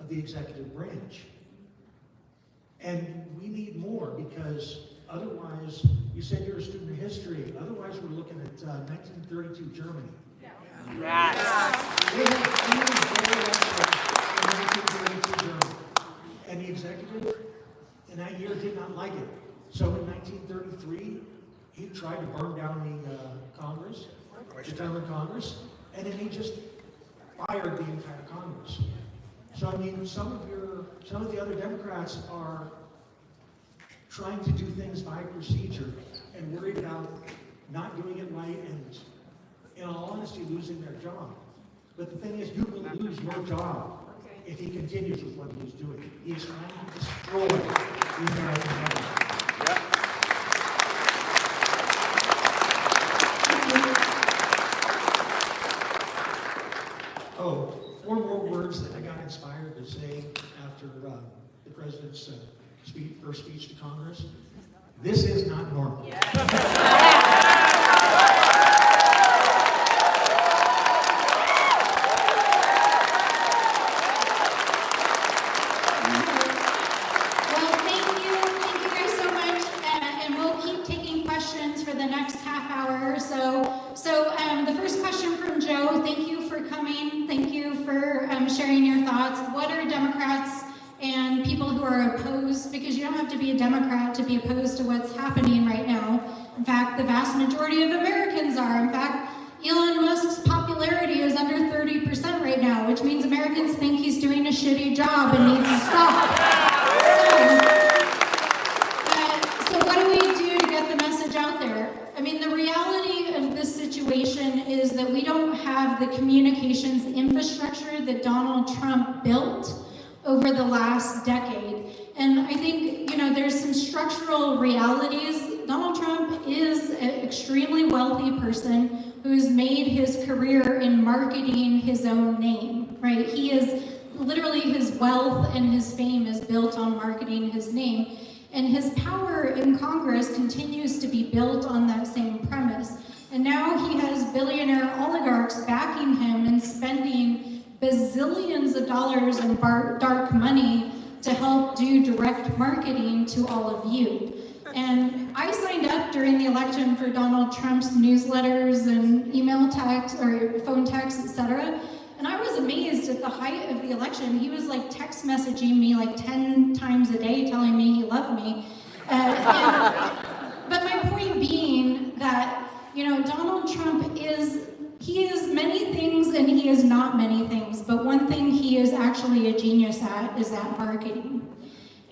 Speaker 9: of the executive branch. And we need more, because otherwise, you said you're a student of history, otherwise we're looking at 1932 Germany. Yeah. Yes. They had 1932 Germany. And the executive in that year did not like it. So in 1933, he tried to burn down the Congress, the German Congress, and then he just fired the entire Congress. So I mean, some of the other Democrats are trying to do things by procedure and worried about not doing it right and, in all honesty, losing their job. But the thing is, you will lose your job if he continues with what he's doing. He's trying to destroy the American government. Oh, 4 more words that I got inspired to say after the president's first speech to Congress. This is not normal.
Speaker 1: The first question from Joe, thank you for coming, thank you for sharing your thoughts. What are Democrats and people who are opposed, because you don't have to be a Democrat to be opposed to what's happening right now. In fact, the vast majority of Americans are. In fact, Elon Musk's popularity is under 30% right now, which means Americans think he's doing a shitty job and needs to stop. So what do we do to get the message out there? I mean, the reality of this situation is that we don't have the communications infrastructure that Donald Trump built over the last decade. And I think, there's some structural realities. Donald Trump is an extremely wealthy person who's made his career in marketing his own name, right? He is literally, his wealth and his fame is built on marketing his name. And his power in Congress continues to be built on that same premise. And now he has billionaire oligarchs backing him and spending bazillions of dollars in dark money to help do direct marketing to all of you. And I signed up during the election for Donald Trump's newsletters and email texts or phone texts, etc. And I was amazed at the height of the election. He was like text messaging me like 10 times a day telling me he loved me. But my point being that, Donald Trump he is many things and he is not many things, but one thing he is actually a genius at is at marketing.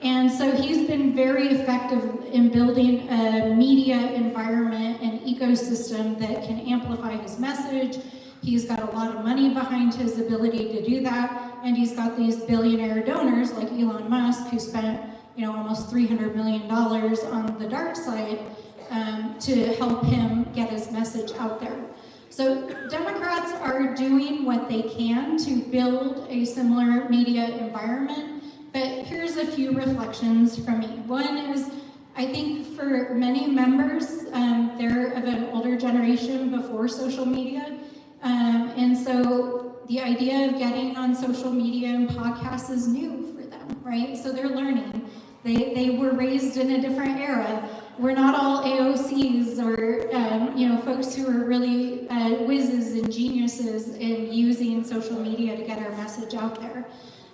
Speaker 1: And so he's been very effective in building a media environment and ecosystem that can amplify his message. He's got a lot of money behind his ability to do that, and he's got these billionaire donors like Elon Musk, who spent almost $300 million on the dark side to help him get his message out there. So Democrats are doing what they can to build a similar media environment, but here's a few reflections from me. One is, I think for many members, they're of an older generation before social media, and so the idea of getting on social media and podcasts is new for them, right? So they're learning. They were raised in a different era. We're not all AOCs or folks who are really whizzes and geniuses in using social media to get our message out there.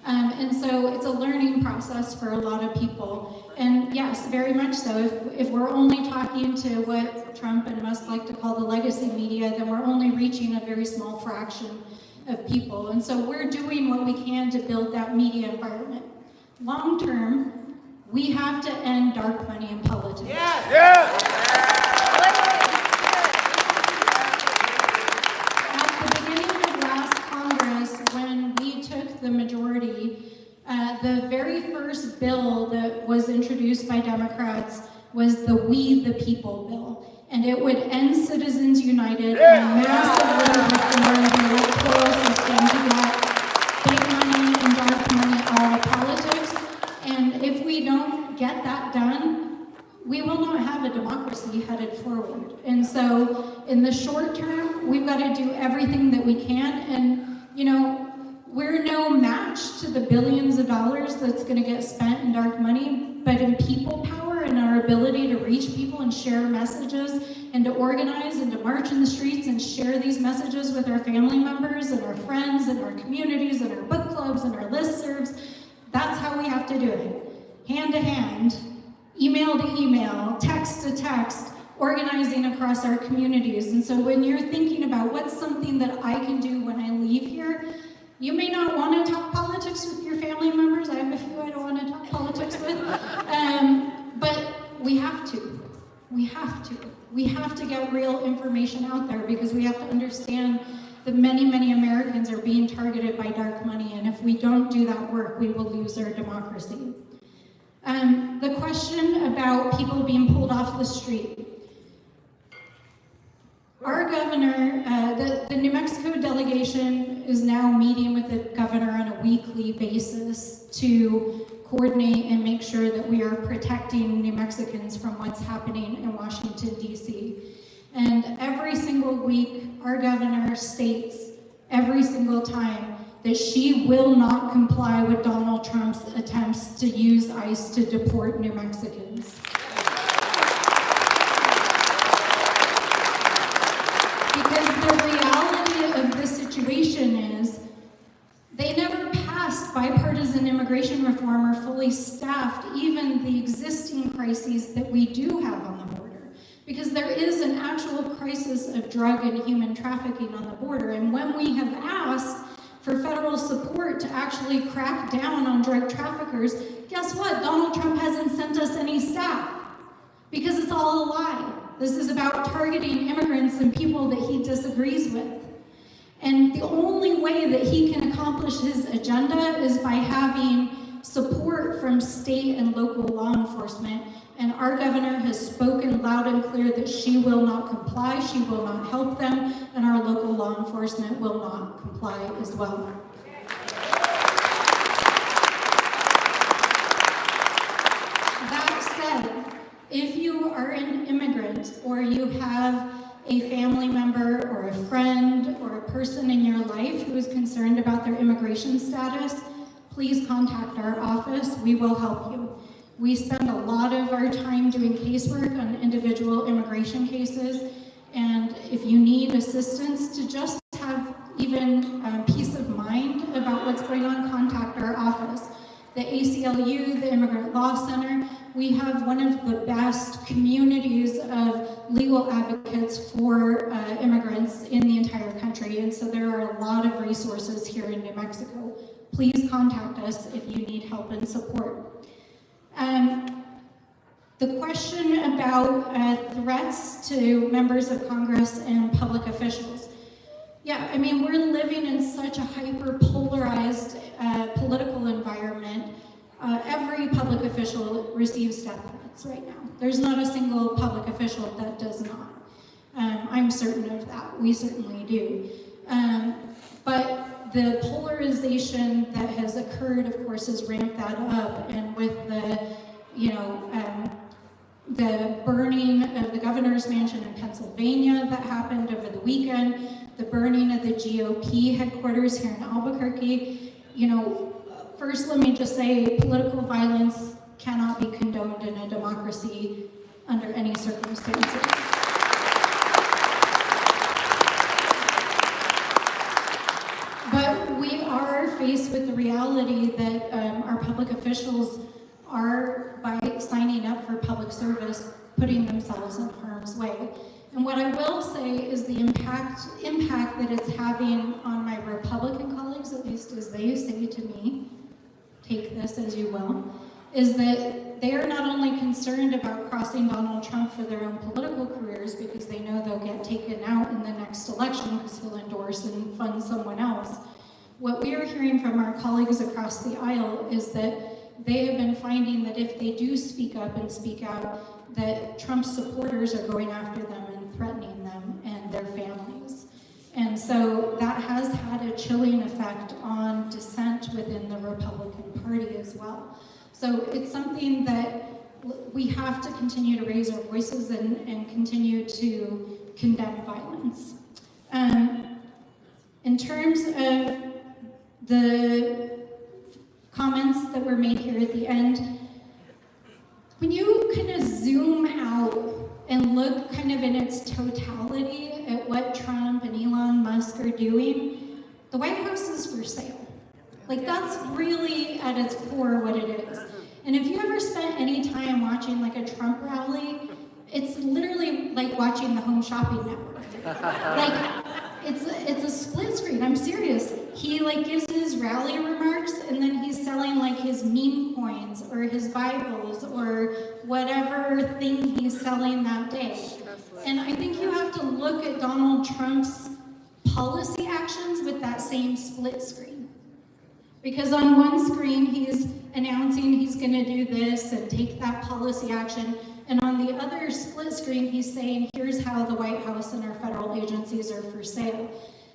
Speaker 1: And so it's a learning process for a lot of people. And yes, very much so. If we're only talking to what Trump and Musk like to call the legacy media, then we're only reaching a very small fraction of people. And so we're doing what we can to build that media environment. Long term, we have to end dark money in politics.
Speaker 2: Yeah.
Speaker 1: At the beginning of last Congress, when we took the majority, the very first bill that was introduced by Democrats was the We the People bill. And it would end Citizens United and massively reform the electoral system to get big money and dark money out of politics. And if we don't get that done, we will not have a democracy headed forward. And so in the short term, we've got to do everything that we can. And, we're no match to the billions of dollars that's going to get spent in dark money, but in people power and our ability to reach people and share messages and to organize and to march in the streets and share these messages with our family members and our friends and our communities and our book clubs and our listservs, that's how we have to do it. Hand to hand, email to email, text to text, organizing across our communities. And so when you're thinking about what's something that I can do when I leave here, you may not want to talk politics with your family members. I have a few I don't want to talk politics with. But we have to. We have to. We have to get real information out there because we have to understand that many, many Americans are being targeted by dark money. And if we don't do that work, we will lose our democracy. The question about people being pulled off the street. Our governor, the New Mexico delegation is now meeting with the governor on a weekly basis to coordinate and make sure that we are protecting New Mexicans from what's happening in Washington, D.C. And every single week, our governor states every single time that she will not comply with Donald Trump's attempts to use ICE to deport New Mexicans. Because the reality of this situation is they never passed bipartisan immigration reform or fully staffed even the existing crises that we do have on the border. Because there is an actual crisis of drug and human trafficking on the border. And when we have asked for federal support to actually crack down on drug traffickers, guess what? Donald Trump hasn't sent us any staff because it's all a lie. This is about targeting immigrants and people that he disagrees with. And the only way that he can accomplish his agenda is by having support from state and local law enforcement. And our governor has spoken loud and clear that she will not comply, she will not help them, and our local law enforcement will not comply as well. That said, if you are an immigrant or you have a family member or a friend or a person in your life who is concerned about their immigration status, please contact our office. We will help you. We spend a lot of our time doing casework on individual immigration cases, and if you need assistance to just have even peace of mind about what's going on, contact our office. The ACLU, the Immigrant Law Center, we have one of the best communities of legal advocates for immigrants in the entire country, and so there are a lot of resources here in New Mexico. Please contact us if you need help and support. The question about threats to members of Congress and public officials. Yeah, I mean, we're living in such a hyper-polarized political environment. Every public official receives death threats right now. There's not a single public official that does not. I'm certain of that. We certainly do. But the polarization that has occurred, of course, has ramped that up. And with the, the burning of the governor's mansion in Pennsylvania that happened over the weekend, the burning of the GOP headquarters here in Albuquerque. You know, first let me just say political violence cannot be condoned in a democracy under any circumstances. But we are faced with the reality that our public officials are, by signing up for public service, putting themselves in harm's way. And what I will say is the impact that it's having on my Republican colleagues, at least as they say to me, take this as you will, is that they are not only concerned about crossing Donald Trump for their own political careers because they know they'll get taken out in the next election because he'll endorse and fund someone else. What we are hearing from our colleagues across the aisle is that they have been finding that if they do speak up and speak out, that Trump's supporters are going after them and threatening them and their families. And so that has had a chilling effect on dissent within the Republican Party as well. So it's something that we have to continue to raise our voices and continue to condemn violence. In terms of the comments that were made here at the end, when you kind of zoom out and look kind of in its totality at what Trump and Elon Musk are doing, the White House is for sale. Like, that's really at its core what it is. And if you ever spent any time watching like a Trump rally, it's literally like watching the Home Shopping Network. Like, it's a split screen, I'm serious. He like gives his rally remarks and then he's selling like his meme coins or his Bibles or whatever thing he's selling that day. And I think you have to look at Donald Trump's policy actions with that same split screen. Because on one screen, he's announcing he's gonna do this and take that policy action. And on the other split screen, he's saying, here's how the White House and our federal agencies are for sale.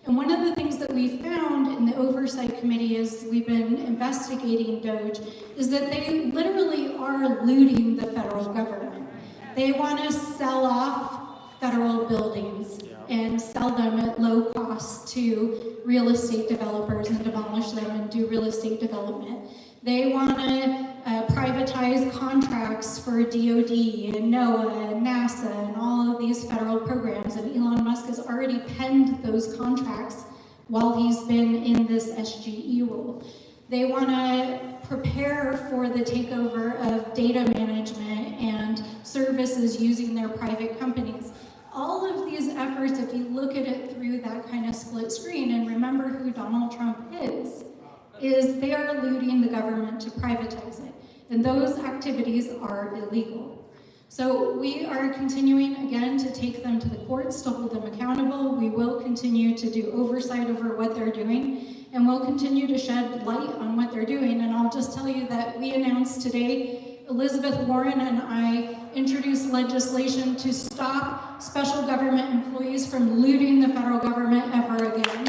Speaker 1: And one of the things that we found in the oversight committee as we've been investigating DOJ is that they literally are looting the federal government. They want to sell off federal buildings and sell them at low cost to real estate developers and demolish them and do real estate development. They want to privatize contracts for DOD and NOAA and NASA and all of these federal programs, and Elon Musk has already penned those contracts while he's been in this SGE rule. They want to prepare for the takeover of data management and services using their private companies. All of these efforts, if you look at it through that kind of split screen, and remember who Donald Trump is they are looting the government to privatize it. And those activities are illegal. So we are continuing again to take them to the courts to hold them accountable. We will continue to do oversight over what they're doing, and we'll continue to shed light on what they're doing. And I'll just tell you that we announced today, Elizabeth Warren and I introduced legislation to stop special government employees from looting the federal government ever again.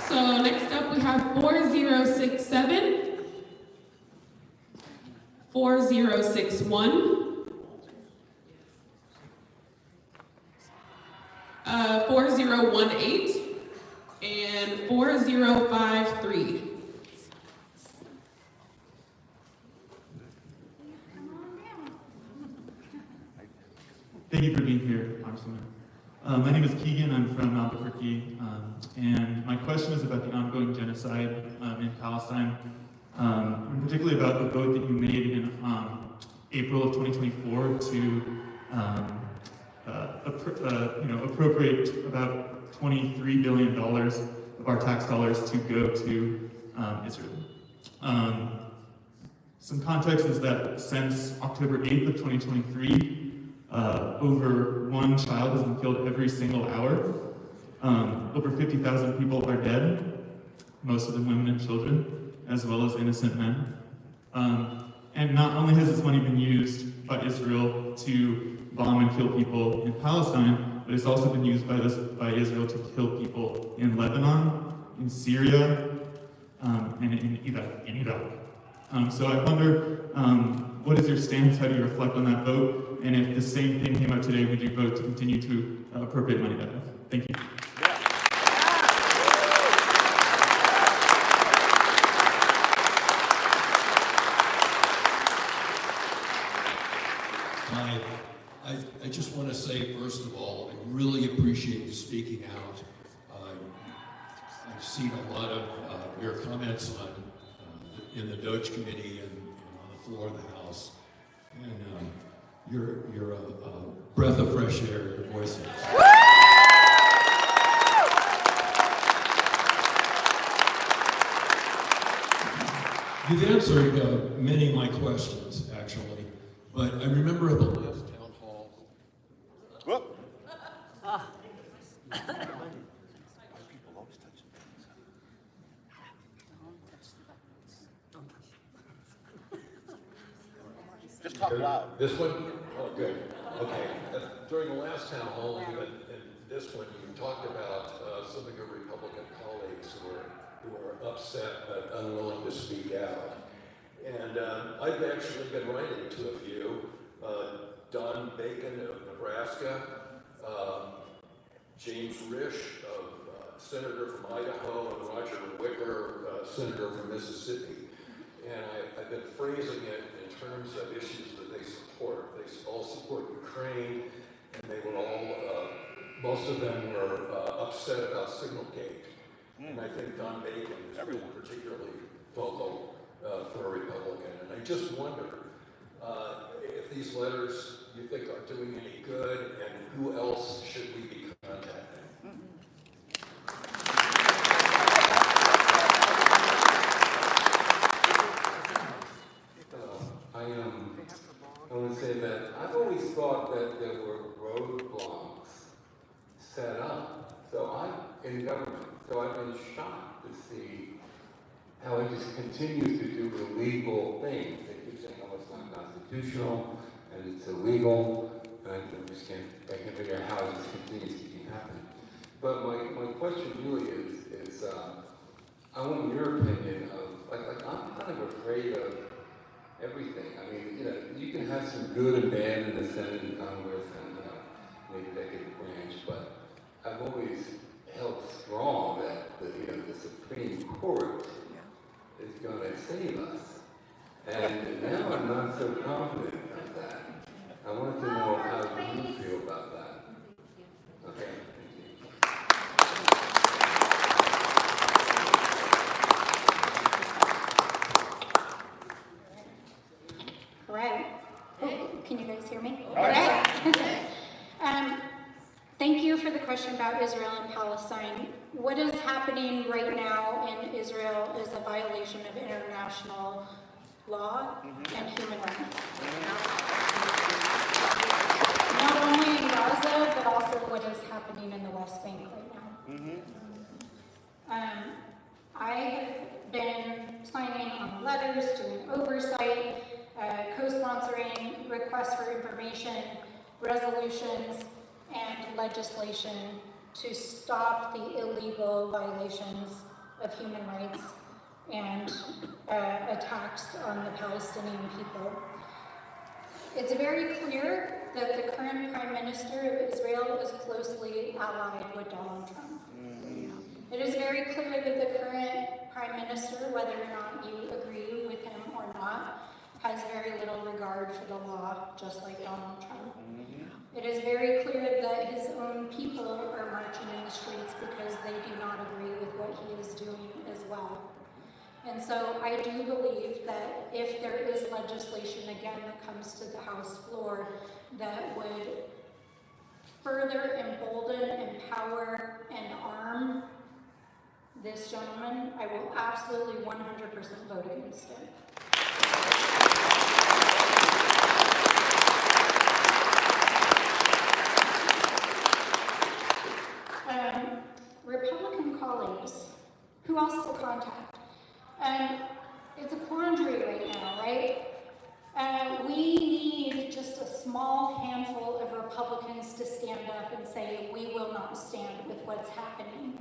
Speaker 4: So next up we have 4067, 4061, 4018, and 4053.
Speaker 10: Thank you for being here, Congresswoman. My name is Keegan. I'm from Albuquerque, and my question is about the ongoing genocide in Palestine, and particularly about the vote that you made in April of 2024 to appropriate about $23 billion of our tax dollars to go to Israel. Some context is that since October 8th of 2023, over one child has been killed every single hour. Over 50,000 people are dead, most of them women and children, as well as innocent men. And not only has this money been used by Israel to bomb and kill people in Palestine, but it's also been used by Israel to kill people in Lebanon, in Syria, and in Iraq. So I wonder, what is your stance? How do you reflect on that vote? And if the same thing came out today, would you vote to continue to appropriate money that way? Thank you.
Speaker 11: I just want to say, first of all, I really appreciate you speaking out. I've seen a lot of your comments on in the Doge Committee and on the floor of the House, and you're a breath of fresh air. Your voice is. You've answered many of my questions, actually, but I remember at the last town hall.
Speaker 2: Whoop. Just talk loud.
Speaker 11: This one? Oh, good. Okay. During the last town hall, and this one, you talked about some of your Republican colleagues who are upset but unwilling to speak out. And I've actually been writing to a few. Don Bacon of Nebraska, James Risch, Senator from Idaho, and Roger Wicker, Senator from Mississippi. And I've been phrasing it in terms of issues that they support. They all support Ukraine, and they would all, most of them were upset about Signalgate. And I think Don Bacon is particularly vocal for a Republican. And I just wonder if these letters you think are doing any good, and who else should we be contacting?
Speaker 12: I want to say that I've always thought that there were roadblocks set up. In government. So I've been shocked to see how it just continues to do illegal things. They keep saying, oh, it's not constitutional, and it's illegal, and I just can't figure out how this continues to keep happening. But my question really is I want your opinion of, I'm kind of afraid of everything. I mean, you can have some good and bad in the Senate and Congress and maybe executive branch, but I've always held strong that the Supreme Court is going to save us. And now I'm not so confident of that. I wanted to know how you feel about that. Okay.
Speaker 1: All right. Oh, can you guys hear me? All right. Thank you for the question about Israel and Palestine. What is happening right now in Israel is a violation of international law and human rights. Not only in Gaza, but also what is happening in the West Bank right now. I have been signing on letters, doing oversight, co-sponsoring requests for information, resolutions, and legislation to stop the illegal violations of human rights and attacks on the Palestinian people. It's very clear that the current Prime Minister of Israel is closely allied with Donald Trump. It is very clear that the current Prime Minister, whether or not you agree with him or not, has very little regard for the law, just like Donald Trump. It is very clear that his own people are marching in the streets because they do not agree with what he is doing as well. And so I do believe that if there is legislation, again, that comes to the House floor that would further embolden, empower, and arm this gentleman, I will absolutely 100% vote against it. Republican colleagues, who else to contact? It's a quandary right now, right? We need just a small handful of Republicans to stand up and say, we will not stand with what's happening.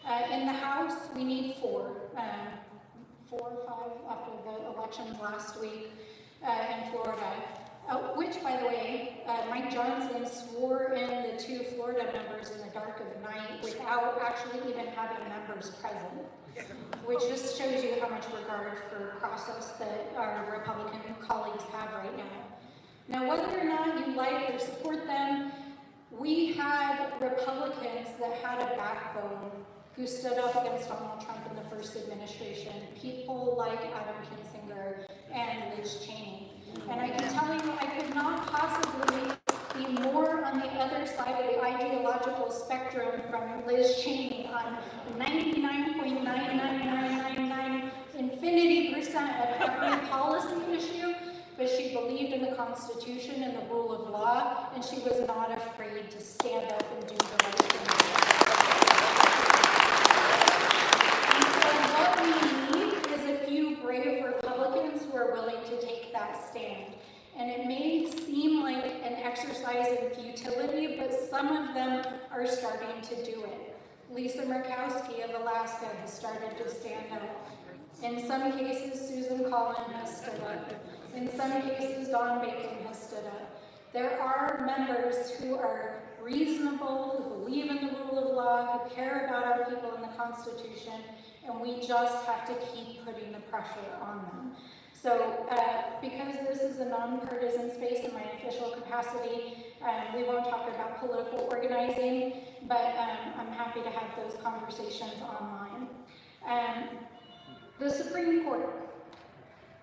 Speaker 1: In the House, we need 4 or 5 after the elections last week in Florida. Which, by the way, Mike Johnson swore in the 2 Florida members in the dark of the night without actually even having members present, which just shows you how much regard for process that our Republican colleagues have right now. Now, whether or not you like or support them, we had Republicans that had a backbone who stood up against Donald Trump in the first administration, people like Adam Kinzinger and Liz Cheney. And I can tell you, I could not possibly be more on the other side of the ideological spectrum from Liz Cheney on 99.99999 infinity% of every policy issue, but she believed in the Constitution and the rule of law, and she was not afraid to stand up and do the right thing. And so what we need is a few brave Republicans who are willing to take that stand. And it may seem like an exercise in futility, but some of them are starting to do it. Lisa Murkowski of Alaska has started to stand up. In some cases, Susan Collins has stood up. In some cases, Don Bacon has stood up. There are members who are reasonable, who believe in the rule of law, who care about our people and the Constitution, and we just have to keep putting the pressure on them. So because this is a nonpartisan space in my official capacity, we won't talk about political organizing, but I'm happy to have those conversations online. The Supreme Court.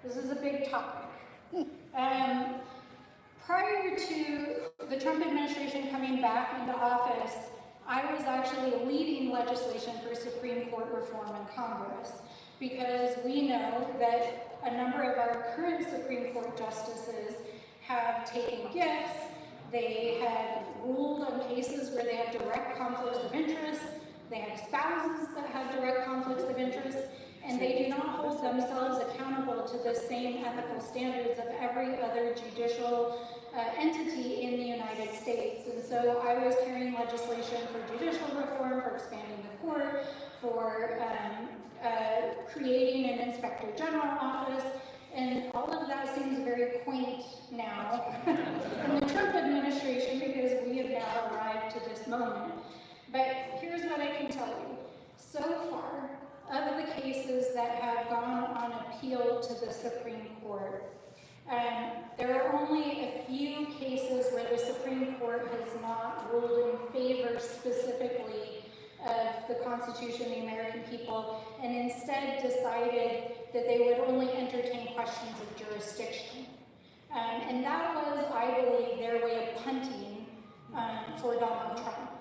Speaker 1: This is a big topic. Prior to the Trump administration coming back into office, I was actually leading legislation for Supreme Court reform in Congress, because we know that a number of our current Supreme Court justices have taken gifts, they have ruled on cases where they have direct conflicts of interest, they have spouses that have direct conflicts of interest, and they do not hold themselves accountable to the same ethical standards of every other judicial entity in the United States. And so I was carrying legislation for judicial reform, for expanding the court, for creating an inspector general office, and all of that seems very quaint now in the Trump administration, because we have now arrived to this moment. But here's what I can tell you. So far, of the cases that have gone on appeal to the Supreme Court, there are only a few cases where the Supreme Court has not ruled in favor specifically of the Constitution, the American people, and instead decided that they would only entertain questions of jurisdiction. And that was, I believe, their way of punting for Donald Trump.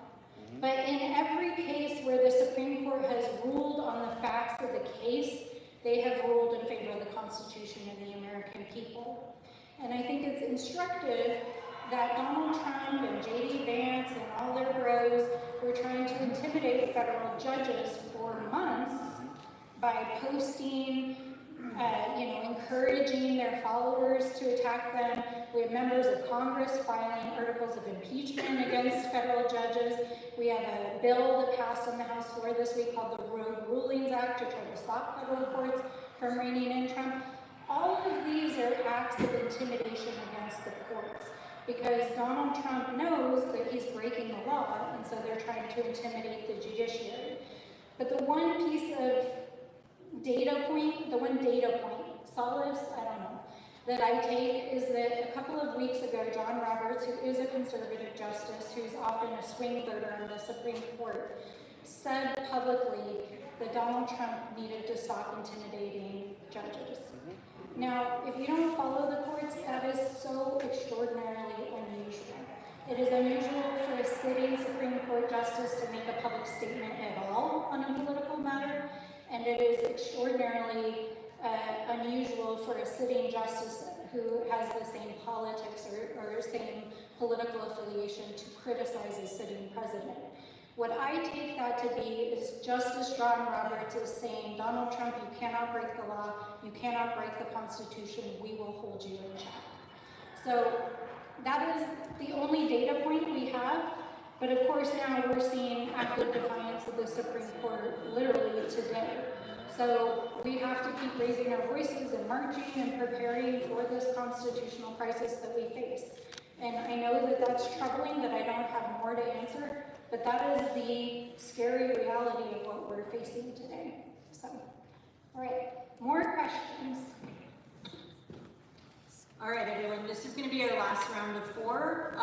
Speaker 1: But in every case where the Supreme Court has ruled on the facts of the case, they have ruled in favor of the Constitution and the American people. And I think it's instructive that Donald Trump and J.D. Vance and all their bros were trying to intimidate federal judges for months by posting, encouraging their followers to attack them. We have members of Congress filing articles of impeachment against federal judges. We have a bill that passed on the House floor this week called the Road Rulings Act to try to stop federal courts from reining in Trump. All of these are acts of intimidation against the courts, because Donald Trump knows that he's breaking the law, and so they're trying to intimidate the judiciary. But the one piece of data point, solace, I don't know, that I take is that a couple of weeks ago, John Roberts, who is a conservative justice, who's often a swing voter on the Supreme Court, said publicly that Donald Trump needed to stop intimidating judges. Now, if you don't follow the courts, that is so extraordinarily unusual. It is unusual for a sitting Supreme Court justice to make a public statement at all on a political matter, and it is extraordinarily unusual for a sitting justice who has the same politics or same political affiliation to criticize a sitting president. What I take that to be is Justice John Roberts is saying, Donald Trump, you cannot break the law, you cannot break the Constitution, we will hold you in check. So that is the only data point we have. But of course now we're seeing active defiance of the Supreme Court literally today. So we have to keep raising our voices and marching and preparing for this constitutional crisis that we face. And I know that that's troubling, that I don't have more to answer, but that is the scary reality of what we're facing today. So, all right, more questions?
Speaker 3: All right, everyone, this is going to be our last round of 4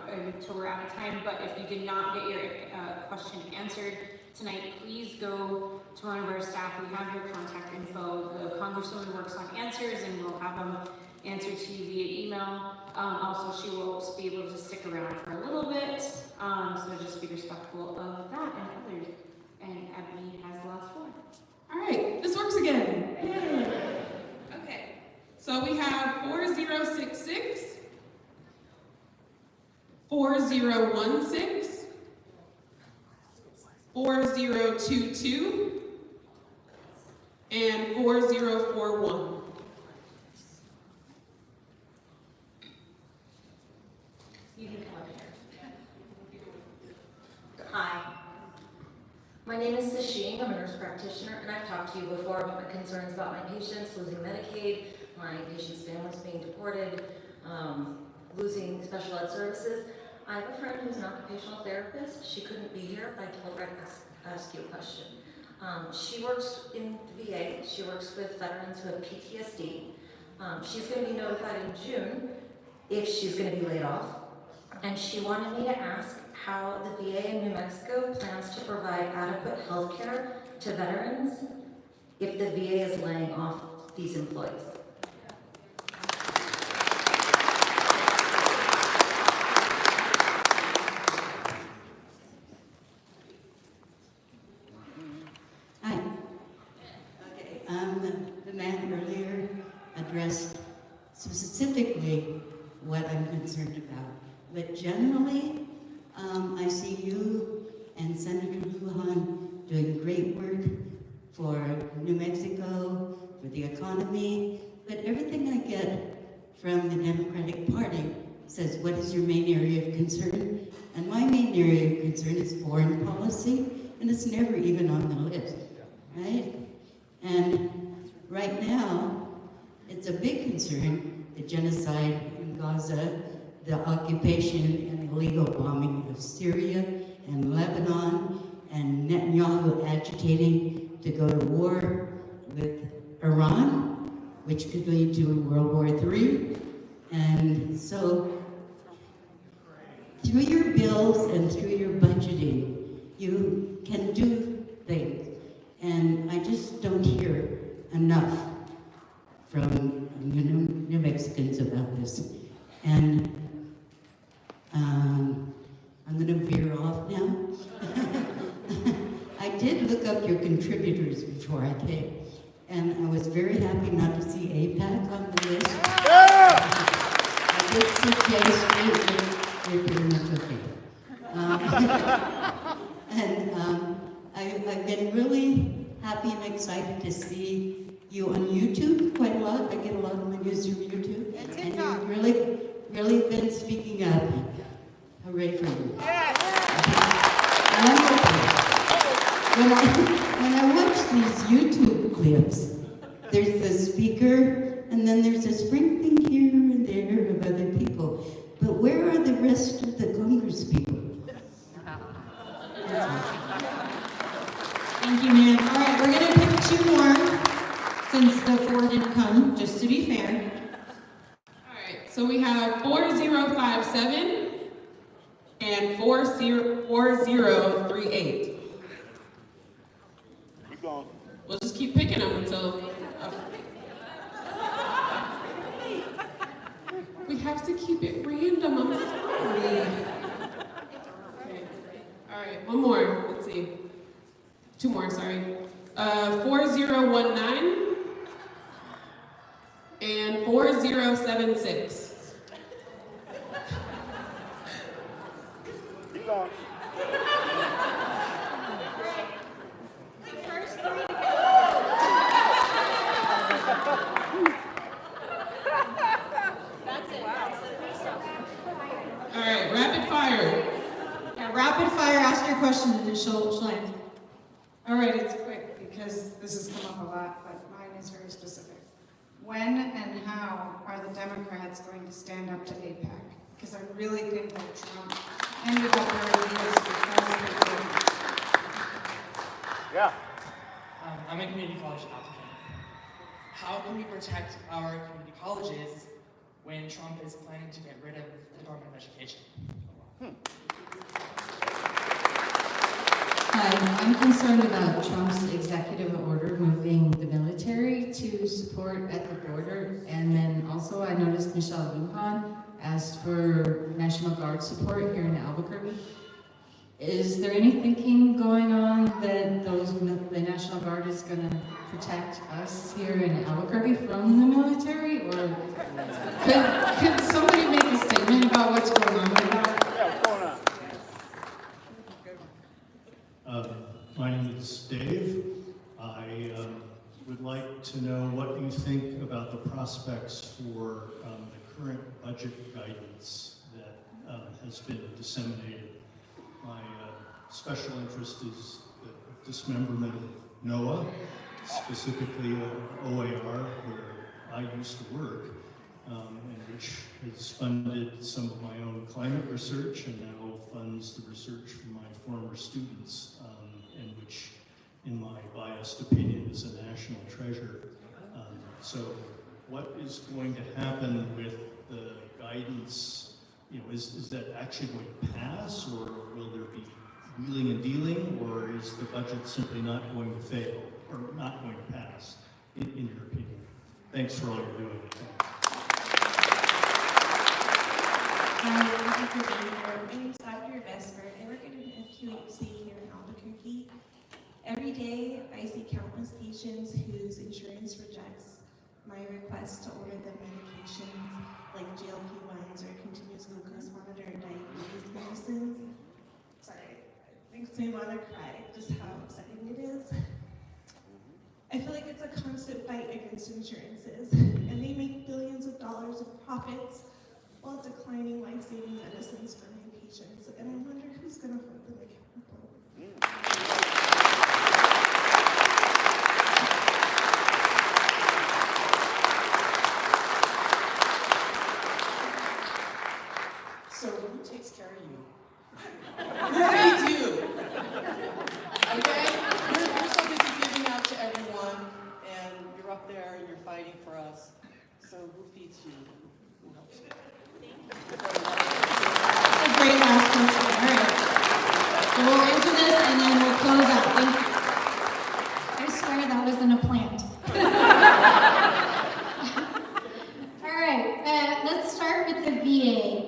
Speaker 3: until we're out of time, but if you did not get your question answered tonight, please go to one of our staff. We have your contact info. The Congresswoman works on answers, and we'll have them answer to you via email. Also, she will be able to stick around for a little bit, so just be respectful of that and others. And Ebony has the last one.
Speaker 4: All right, this works again. Okay, so we have 4066, 4016, 4022, and 4041.
Speaker 13: You can come up here. Hi. My name is Sashing. I'm a nurse practitioner, and I've talked to you before about my concerns about my patients losing Medicaid, my patients' families being deported, losing special ed services. I have a friend who's an occupational therapist. She couldn't be here, but I told her I'd ask you a question. She works in the VA. She works with veterans who have PTSD. She's going to be notified in June if she's going to be laid off. And she wanted me to ask how the VA in New Mexico plans to provide adequate health care to veterans if the VA is laying off these employees.
Speaker 14: Hi. Okay, the man earlier addressed specifically what I'm concerned about. But generally, I see you and Senator Lujan doing great work for New Mexico, for the economy, but everything I get from the Democratic Party says, what is your main area of concern? And my main area of concern is foreign policy, and it's never even on the list, right? And right now, it's a big concern, the genocide in Gaza, the occupation and illegal bombing of Syria and Lebanon, and Netanyahu agitating to go to war with Iran, which could lead to World War III. And so, through your bills and through your budgeting, you can do things. And I just don't hear enough from New Mexicans about this. And I'm going to veer off now. I did look up your contributors before I came, and I was very happy not to see APAC on the list. I did see J Street, they're pretty much okay. And I've been really happy and excited to see you on YouTube quite a lot. I get a lot of my news from YouTube. And you've really been speaking up. Hooray for you. Yes. When I watch these YouTube clips, there's the speaker, and then there's a sprinkling here and there of other people. But where are the rest of the Congress people?
Speaker 6: Thank you, ma'am. All right, we're going to pick 2 more since the 4 didn't come, just to be fair.
Speaker 4: All right, so we have 4057 and 4038.
Speaker 2: Keep going.
Speaker 4: We'll just keep picking them until... We have to keep it random, I'm sorry. Okay. All right, one more, let's see. 2 more, sorry. 4019 and 4076.
Speaker 2: Keep going.
Speaker 4: All right, rapid fire.
Speaker 3: Yeah,
Speaker 6: rapid fire, ask your question and then she'll answer.
Speaker 15: All right, it's quick because this has come up a lot, but mine is very specific. When and how are the Democrats going to stand up to AIPAC? Because I really think that Trump ended up where he is because they did.
Speaker 2: Yeah.
Speaker 16: I'm a community college applicant. How can we protect our community colleges when Trump is planning to get rid of the Department of Education?
Speaker 14: I'm concerned about Trump's executive order moving the military to support at the border. And then also I noticed Michelle Lujan asked for National Guard support here in Albuquerque. Is there any thinking going on that the National Guard is going to protect us here in Albuquerque from the military? Or could somebody make a statement about what's going on with that?
Speaker 2: Yeah, what's going on?
Speaker 9: My name is Dave. I would like to know what you think about the prospects for the current budget guidance that has been disseminated. My special interest is the dismemberment of NOAA, specifically OAR, where I used to work, and which has funded some of my own climate research and now funds the research for my former students, and which, in my biased opinion, is a national treasure. So what is going to happen with the guidance? You know, is that actually going to pass, or will there be wheeling and dealing, or is the budget simply not going to fail, or not going to pass, in your opinion? Thanks for all you're doing.
Speaker 17: Hi, thank you for being here. My name is Dr. Vesper. I work at an FQHC here in Albuquerque. Every day, I see countless patients whose insurance rejects my request to order them medications like GLP-1s or continuous glucose monitor and diabetes medicines. Sorry, it makes my mother cry just how upsetting it is. I feel like it's a constant fight against insurances, and they make billions of dollars of profits while declining life-saving medicines for my patients. And I wonder who's going to hold them accountable.
Speaker 16: So who takes care of you? We do. Okay? You're so busy giving out to everyone, and you're up there and you're fighting for us. So who feeds you? Who helps you?
Speaker 6: That's a great last question. All right. So we'll answer this and then we'll close out. Thank you.
Speaker 1: I swear that wasn't a plant. All right, let's start with the VA.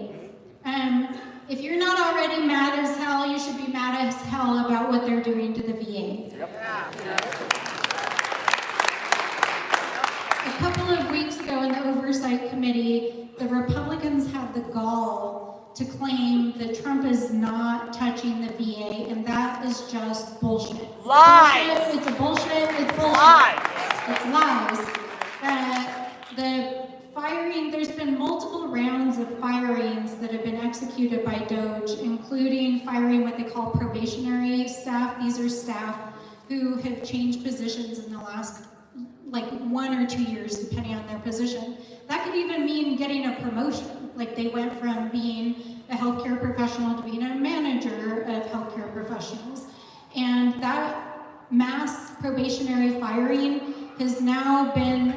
Speaker 1: If you're not already mad as hell, you should be mad as hell about what they're doing to the VA. A couple of weeks ago in the Oversight Committee, the Republicans had the gall to claim that Trump is not touching the VA, and that is just bullshit.
Speaker 2: Lies!
Speaker 1: It's a bullshit, it's bullshit.
Speaker 2: Lies!
Speaker 1: It's lies. The firing, there's been multiple rounds of firings that have been executed by DOJ, including firing what they call probationary staff. These are staff who have changed positions in the last like 1 or 2 years, depending on their position. That could even mean getting a promotion. Like they went from being a healthcare professional to being a manager of healthcare professionals. And that mass probationary firing has now been,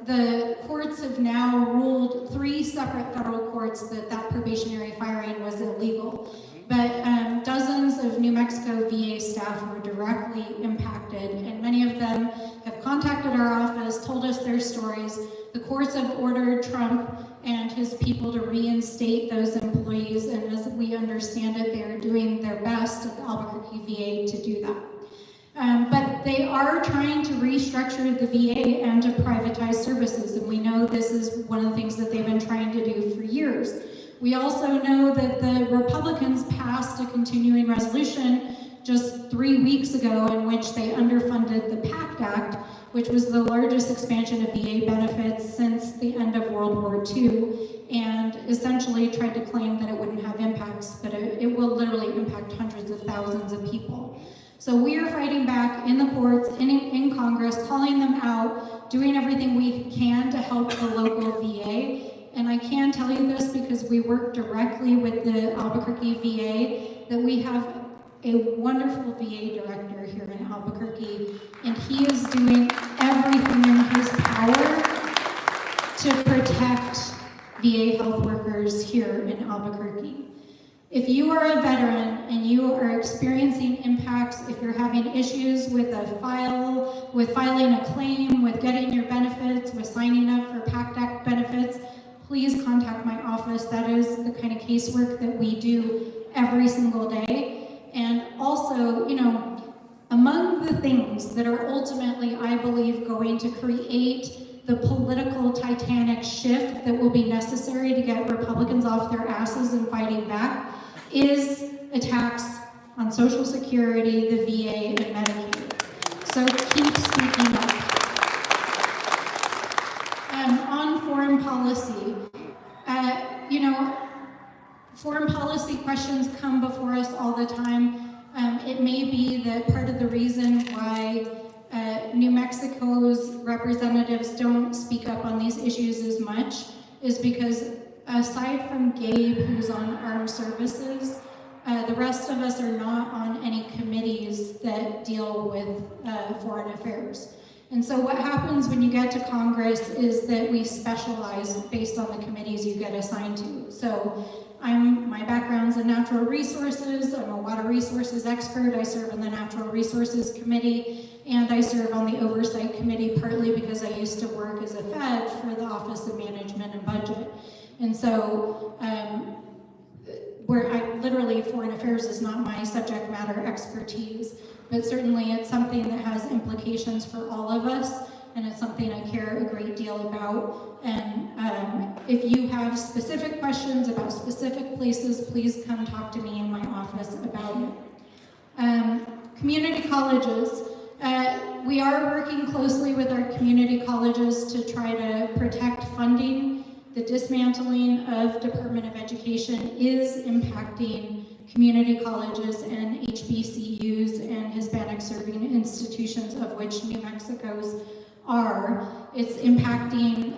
Speaker 1: the courts have now ruled, 3 separate federal courts, that probationary firing was illegal. But dozens of New Mexico VA staff were directly impacted, and many of them have contacted our office, told us their stories. The courts have ordered Trump and his people to reinstate those employees, and as we understand it, they are doing their best at the Albuquerque VA to do that. But they are trying to restructure the VA and to privatize services, and we know this is one of the things that they've been trying to do for years. We also know that the Republicans passed a continuing resolution just 3 weeks ago in which they underfunded the PACT Act, which was the largest expansion of VA benefits since the end of World War II, and essentially tried to claim that it wouldn't have impacts, but it will literally impact hundreds of thousands of people. So we are fighting back in the courts, in Congress, calling them out, doing everything we can to help the local VA. And I can tell you this because we work directly with the Albuquerque VA, that we have a wonderful VA director here in Albuquerque, and he is doing everything in his power to protect VA health workers here in Albuquerque. If you are a veteran and you are experiencing impacts, if you're having issues with with filing a claim, with getting your benefits, with signing up for PACT Act benefits, please contact my office. That is the kind of casework that we do every single day. And also, among the things that are ultimately, I believe, going to create the political Titanic shift that will be necessary to get Republicans off their asses and fighting back is attacks on Social Security, the VA, and Medicaid. So keep speaking up. On foreign policy, foreign policy questions come before us all the time. It may be that part of the reason why New Mexico's representatives don't speak up on these issues as much is because aside from Gabe, who's on armed services, the rest of us are not on any committees that deal with foreign affairs. And so what happens when you get to Congress is that we specialize based on the committees you get assigned to. So my background's in natural resources. I'm a water resources expert. I serve in the Natural Resources Committee, and I serve on the Oversight Committee, partly because I used to work as a Fed for the Office of Management and Budget. And so foreign affairs is not my subject matter expertise, but certainly it's something that has implications for all of us, and it's something I care a great deal about. And if you have specific questions about specific places, please come talk to me in my office about it. Community colleges. We are working closely with our community colleges to try to protect funding. The dismantling of Department of Education is impacting community colleges and HBCUs and Hispanic serving institutions, of which New Mexico's are. It's impacting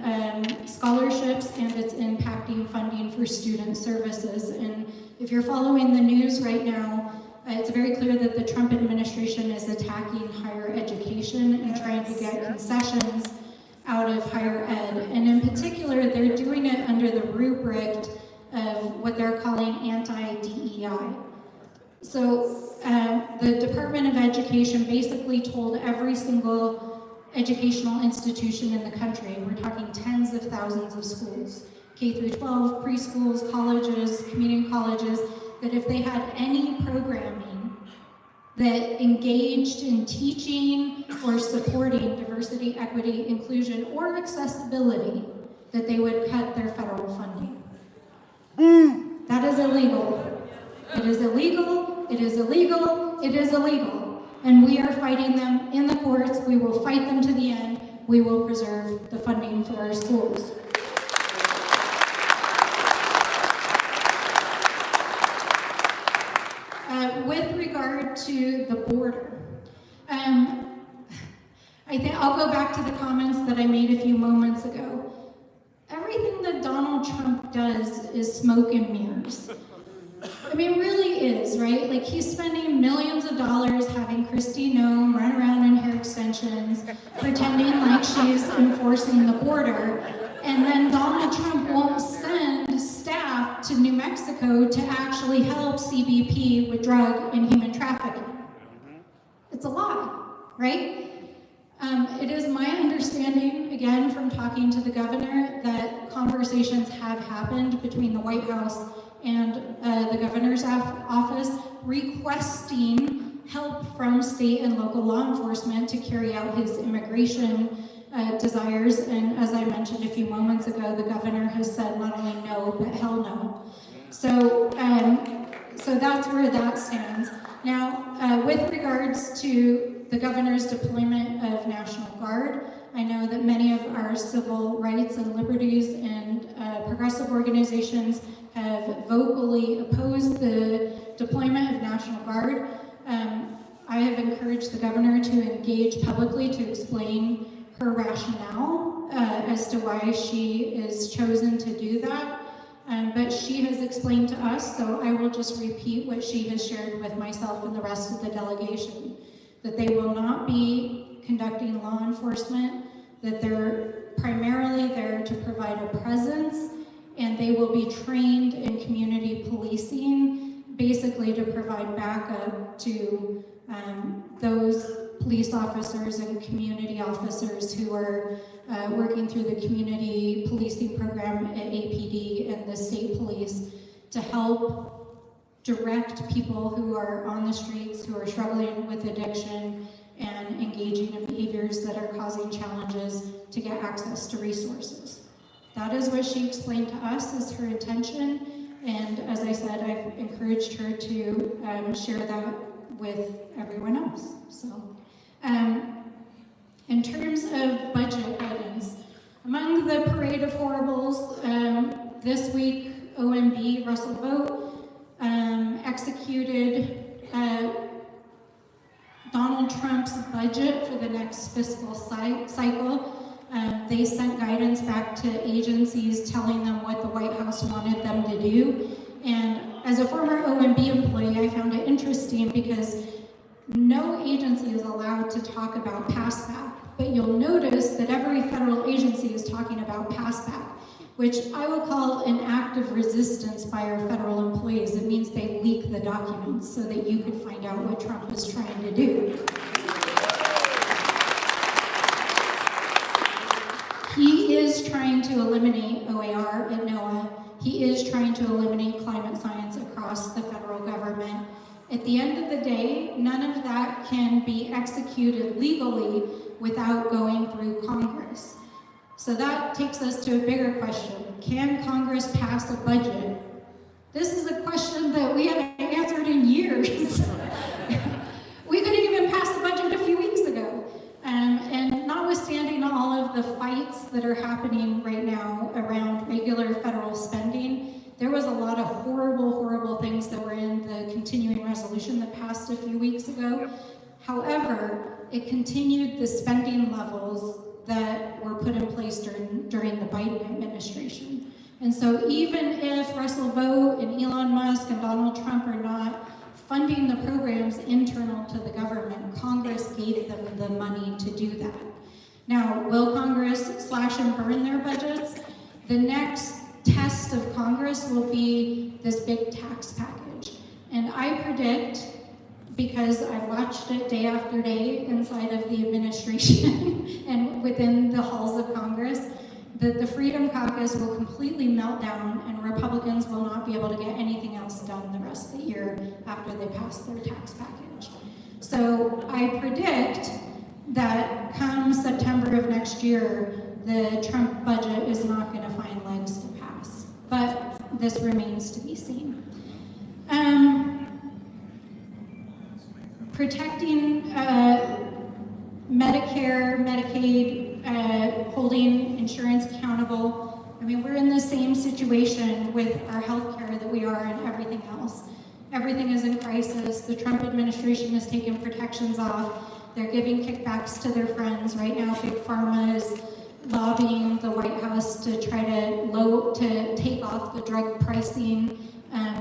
Speaker 1: scholarships, and it's impacting funding for student services. And if you're following the news right now, it's very clear that the Trump administration is attacking higher education and trying to get concessions out of higher ed. And in particular, they're doing it under the rubric of what they're calling anti-DEI. So the Department of Education basically told every single educational institution in the country, we're talking tens of thousands of schools, K through 12, preschools, colleges, community colleges, that if they had any programming that engaged in teaching or supporting diversity, equity, inclusion, or accessibility, that they would cut their federal funding. That is illegal. It is illegal, it is illegal, it is illegal. And we are fighting them in the courts. We will fight them to the end. We will preserve the funding for our schools. With regard to the border, I think I'll go back to the comments that I made a few moments ago. Everything that Donald Trump does is smoke and mirrors. I mean, it really is, right? Like, he's spending millions of dollars having Kristi Noem run around in hair extensions, pretending like she's enforcing the border, and then Donald Trump won't send staff to New Mexico to actually help CBP with drug and human trafficking. It's a lie, right? It is my understanding, again, from talking to the governor, that conversations have happened between the White House and the governor's office requesting help from state and local law enforcement to carry out his immigration desires. And as I mentioned a few moments ago, the governor has said not only no, but hell no. So that's where that stands. Now, with regards to the governor's deployment of National Guard, I know that many of our civil rights and liberties and progressive organizations have vocally opposed the deployment of National Guard. I have encouraged the governor to engage publicly to explain her rationale as to why she is chosen to do that. But she has explained to us, so I will just repeat what she has shared with myself and the rest of the delegation, that they will not be conducting law enforcement, that they're primarily there to provide a presence, and they will be trained in community policing, basically to provide backup to those police officers and community officers who are working through the community policing program at APD and the state police to help direct people who are on the streets, who are struggling with addiction and engaging in behaviors that are causing challenges to get access to resources. That is what she explained to us as her intention, and as I said, I've encouraged her to share that with everyone else. So, in terms of budget guidance, among the parade of horribles, this week OMB, Russell Vogt, executed Donald Trump's budget for the next fiscal cycle. They sent guidance back to agencies telling them what the White House wanted them to do. And as a former OMB employee, I found it interesting because no agency is allowed to talk about passback, but you'll notice that every federal agency is talking about passback, which I will call an act of resistance by our federal employees. It means they leak the documents so that you could find out what Trump is trying to do. He is trying to eliminate OAR at NOAA. He is trying to eliminate climate science across the federal government. At the end of the day, none of that can be executed legally without going through Congress. So that takes us to a bigger question. Can Congress pass a budget? This is a question that we haven't answered in years. We couldn't even pass the budget a few weeks ago. And notwithstanding all of the fights that are happening right now around regular federal spending, there was a lot of horrible, horrible things that were in the continuing resolution that passed a few weeks ago. However, it continued the spending levels that were put in place during the Biden administration. And so even if Russell Vogt and Elon Musk and Donald Trump are not funding the programs internal to the government, Congress gave them the money to do that. Now, will Congress slash and burn their budgets? The next test of Congress will be this big tax package. And I predict, because I watched it day after day inside of the administration and within the halls of Congress, that the Freedom Caucus will completely melt down and Republicans will not be able to get anything else done the rest of the year after they pass their tax package. So I predict that come September of next year, the Trump budget is not going to find legs to pass. But this remains to be seen. Protecting Medicare, Medicaid, holding insurance accountable. I mean, we're in the same situation with our healthcare that we are in everything else. Everything is in crisis. The Trump administration has taken protections off. They're giving kickbacks to their friends. Right now, Big Pharma is lobbying the White House to try to take off the drug pricing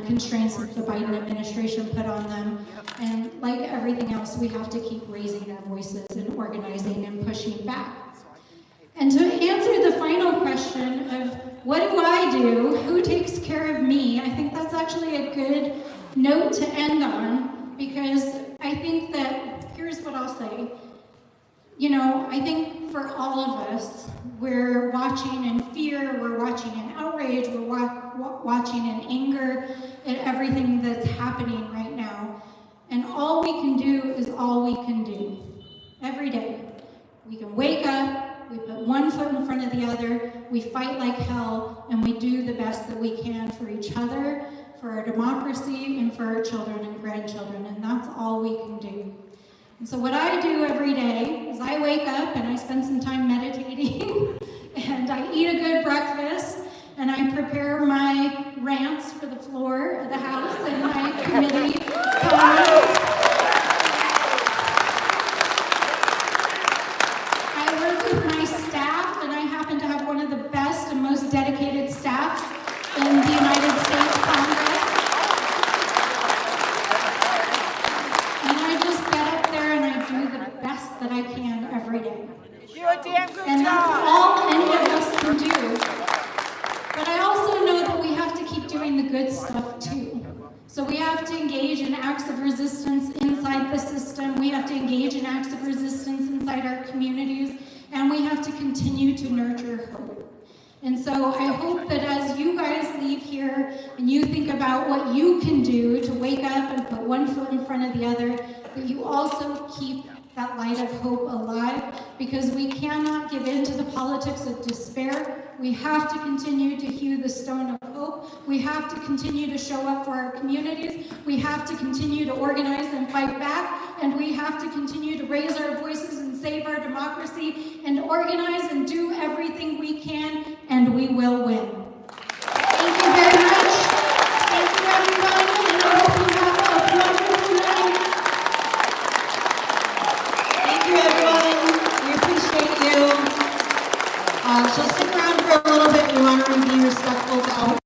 Speaker 1: constraints that the Biden administration put on them. And like everything else, we have to keep raising our voices and organizing and pushing back. And to answer the final question of what do I do, who takes care of me, I think that's actually a good note to end on, because I think that, here's what I'll say. You know, I think for all of us, we're watching in fear, we're watching in outrage, we're watching in anger at everything that's happening right now. And all we can do is all we can do every day. We can wake up, we put one foot in front of the other, we fight like hell, and we do the best that we can for each other, for our democracy, and for our children and grandchildren, and that's all we can do. And so what I do every day is I wake up and I spend some time meditating and I eat a good breakfast and I prepare my rants for the floor of the House and my committee comments. I work with my staff, and I happen to have one of the best and most dedicated staffs in the United States Congress. And I just get up there and I do the best that I can every day.
Speaker 2: You do a damn good
Speaker 1: And that's
Speaker 2: job.
Speaker 1: all any of us can do. But I also know that we have to keep doing the good stuff too. So we have to engage in acts of resistance inside the system. We have to engage in acts of resistance inside our communities. And we have to continue to nurture hope. And so I hope that as you guys leave here and you think about what you can do to wake up and put one foot in front of the other, that you also keep that light of hope alive, because we cannot give in to the politics of despair. We have to continue to hew the stone of hope. We have to continue to show up for our communities. We have to continue to organize and fight back. And we have to continue to raise our voices and save our democracy and organize and do everything we can, and we will win. Thank you very much. Thank you, everyone, and I hope you have a wonderful night.
Speaker 6: Thank you, everyone. We appreciate you. So stick around for a little bit. We want to be respectful to Albuquerque.